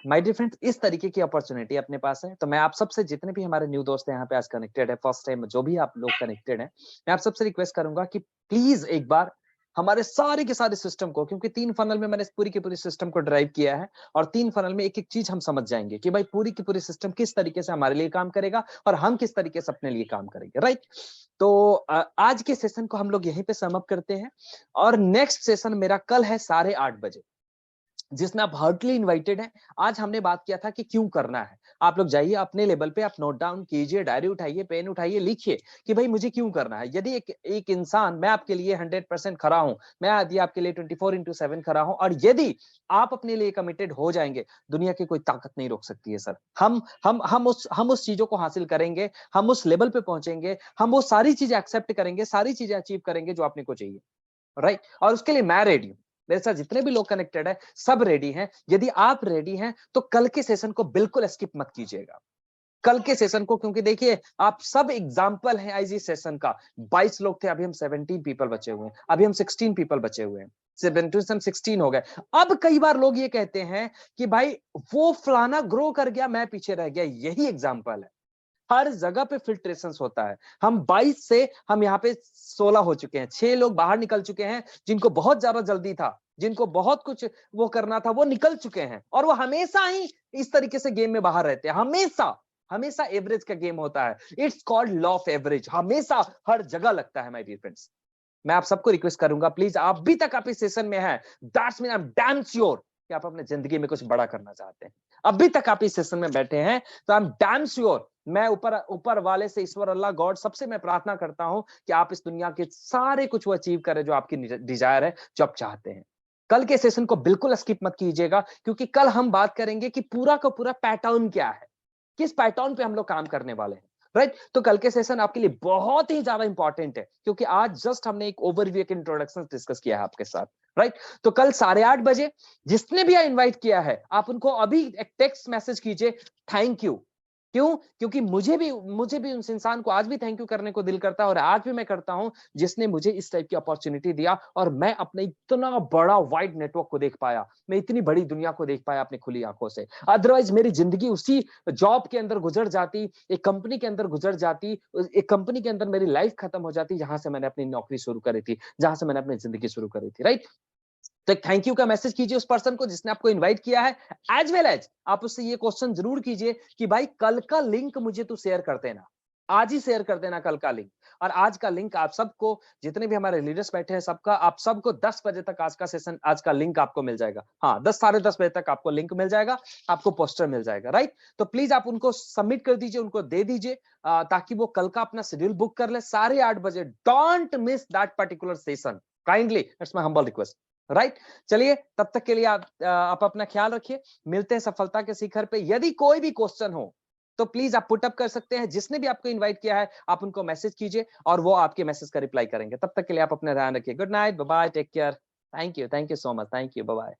माय डियर फ्रेंड्स, इस तरीके की अपॉर्चुनिटी अपने पास है। तो मैं आप सबसे, जितने भी हमारे न्यू दोस्त हैं यहाँ पे आज कनेक्टेड है, फर्स्ट टाइम जो भी आप लोग कनेक्टेड हैं, मैं आप सबसे रिक्वेस्ट करूंगा कि प्लीज एक बार हमारे सारे के सारे सिस्टम को, क्योंकि 3 फनल में मैंने पूरी की पूरी सिस्टम को ड्राइव किया है, और 3 फनल में एक एक चीज हम समझ जाएंगे कि भाई पूरी की पूरी सिस्टम किस तरीके से हमारे लिए काम करेगा और हम किस तरीके से अपने लिए काम करेंगे, राइट। तो आज के सेशन को हम लोग यहीं पे सम अप करते हैं, और नेक्स्ट सेशन मेरा कल है 8:30 बजे, जिसमें आप हार्टली इनवाइटेड हैं। आज हमने बात किया था कि क्यों करना है। आप लोग जाइए अपने लेवल पे, आप नोट डाउन कीजिए, डायरी उठाइए, पेन उठाइए, लिखिए कि भाई मुझे क्यों करना है। यदि एक इंसान, मैं आपके लिए 100% खड़ा हूं, मैं यदि आपके लिए 24/7 खड़ा हूं, और यदि आप अपने लिए कमिटेड हो जाएंगे, दुनिया की कोई ताकत नहीं रोक सकती है सर। हम उस चीजों को हासिल करेंगे, हम उस लेवल पे पहुंचेंगे, हम वो सारी चीजें एक्सेप्ट करेंगे, सारी चीजें अचीव करेंगे जो आपने को चाहिए, राइट। और उसके लिए मैं रेडी हूं, मेरे साथ जितने भी लोग कनेक्टेड है सब रेडी हैं। यदि आप रेडी हैं तो कल के सेशन को बिल्कुल स्किप मत कीजिएगा, कल के सेशन को, क्योंकि देखिए आप सब एग्जांपल हैं आईजी सेशन का। 22 लोग थे, अभी हम 17 पीपल बचे हुए हैं, अभी हम 16 पीपल बचे हुए हैं, 17 से हम 16 हो गए। अब कई बार लोग ये कहते हैं कि भाई वो फलाना ग्रो कर गया, मैं पीछे रह गया। यही एग्जांपल है, हर जगह पे फिल्ट्रेशन होता है। हम 22 से हम यहाँ पे 16 हो चुके हैं, 6 लोग बाहर निकल चुके हैं, जिनको बहुत ज्यादा जल्दी था, जिनको बहुत कुछ वो करना था, वो निकल चुके हैं। और वो हमेशा ही इस तरीके से गेम में बाहर रहते हैं, हमेशा हमेशा एवरेज का गेम होता है। It's called law of average, हमेशा हर जगह लगता है माय डियर फ्रेंड्स। मैं आप सबको रिक्वेस्ट करूंगा, प्लीज, आप भी तक आप इस सेशन में हैं, that's mean I am damn sure कि आप अपने जिंदगी में कुछ बड़ा करना चाहते हैं। अभी तक आप इस सेशन में बैठे हैं तो आई एम डैम श्योर, मैं ऊपर वाले से, ईश्वर अल्लाह गॉड सबसे मैं प्रार्थना करता हूं कि आप इस दुनिया के सारे कुछ वो अचीव करें जो आपकी डिजायर है, जो आप चाहते हैं। कल के सेशन को बिल्कुल स्किप मत कीजिएगा, क्योंकि कल हम बात करेंगे कि पूरा का पूरा पैटर्न क्या है, किस पैटर्न पे हम लोग काम करने वाले हैं, राइट। तो कल के सेशन आपके लिए बहुत ही ज्यादा इंपॉर्टेंट है, क्योंकि आज जस्ट हमने एक ओवरव्यू, एक इंट्रोडक्शन डिस्कस किया है आपके साथ, राइट। तो कल 8:30 बजे जिसने भी इनवाइट किया है, आप उनको अभी एक टेक्स्ट मैसेज कीजिए, थैंक यू। क्यों? क्योंकि मुझे भी उस इंसान को आज भी थैंक यू करने को दिल करता है, और आज भी मैं करता हूं, जिसने मुझे इस टाइप की अपॉर्चुनिटी दिया, और मैं अपने इतना बड़ा वाइड नेटवर्क को देख पाया, मैं इतनी बड़ी दुनिया को देख पाया अपनी खुली आंखों से। अदरवाइज मेरी जिंदगी उसी जॉब के अंदर गुजर जाती, एक कंपनी के अंदर गुजर जाती, एक कंपनी के अंदर मेरी लाइफ खत्म हो जाती, जहां से मैंने अपनी नौकरी शुरू करी थी, जहां से मैंने अपनी जिंदगी शुरू करी थी, राइट। तो एक थैंक यू का मैसेज कीजिए उस पर्सन को जिसने आपको इनवाइट किया है, एज वेल एज आप उससे ये क्वेश्चन जरूर कीजिए कि भाई कल का लिंक मुझे तू शेयर कर देना, आज ही शेयर कर देना कल का लिंक। और आज का लिंक आप सबको, जितने भी हमारे लीडर्स बैठे हैं सबका, आप सबको 10 बजे तक आज का सेशन, आज का लिंक आपको मिल जाएगा। हाँ, 10 साढ़े 10 बजे तक आपको लिंक मिल जाएगा, आपको पोस्टर मिल जाएगा, राइट। तो प्लीज आप उनको सबमिट कर दीजिए, उनको दे दीजिए, ताकि वो कल का अपना शेड्यूल बुक कर ले 8:30 बजे। Don't miss that particular session, kindly, it's my humble request, right. चलिए, तब तक के लिए आप अपना ख्याल रखिए, मिलते हैं सफलता के शिखर पे। यदि कोई भी क्वेश्चन हो तो प्लीज आप पुट अप कर सकते हैं, जिसने भी आपको इनवाइट किया है आप उनको मैसेज कीजिए, और वो आपके मैसेज का रिप्लाई करेंगे। तब तक के लिए आप अपना ध्यान रखिए। Good night, bye bye, take care, thank you so much, thank you, bye bye.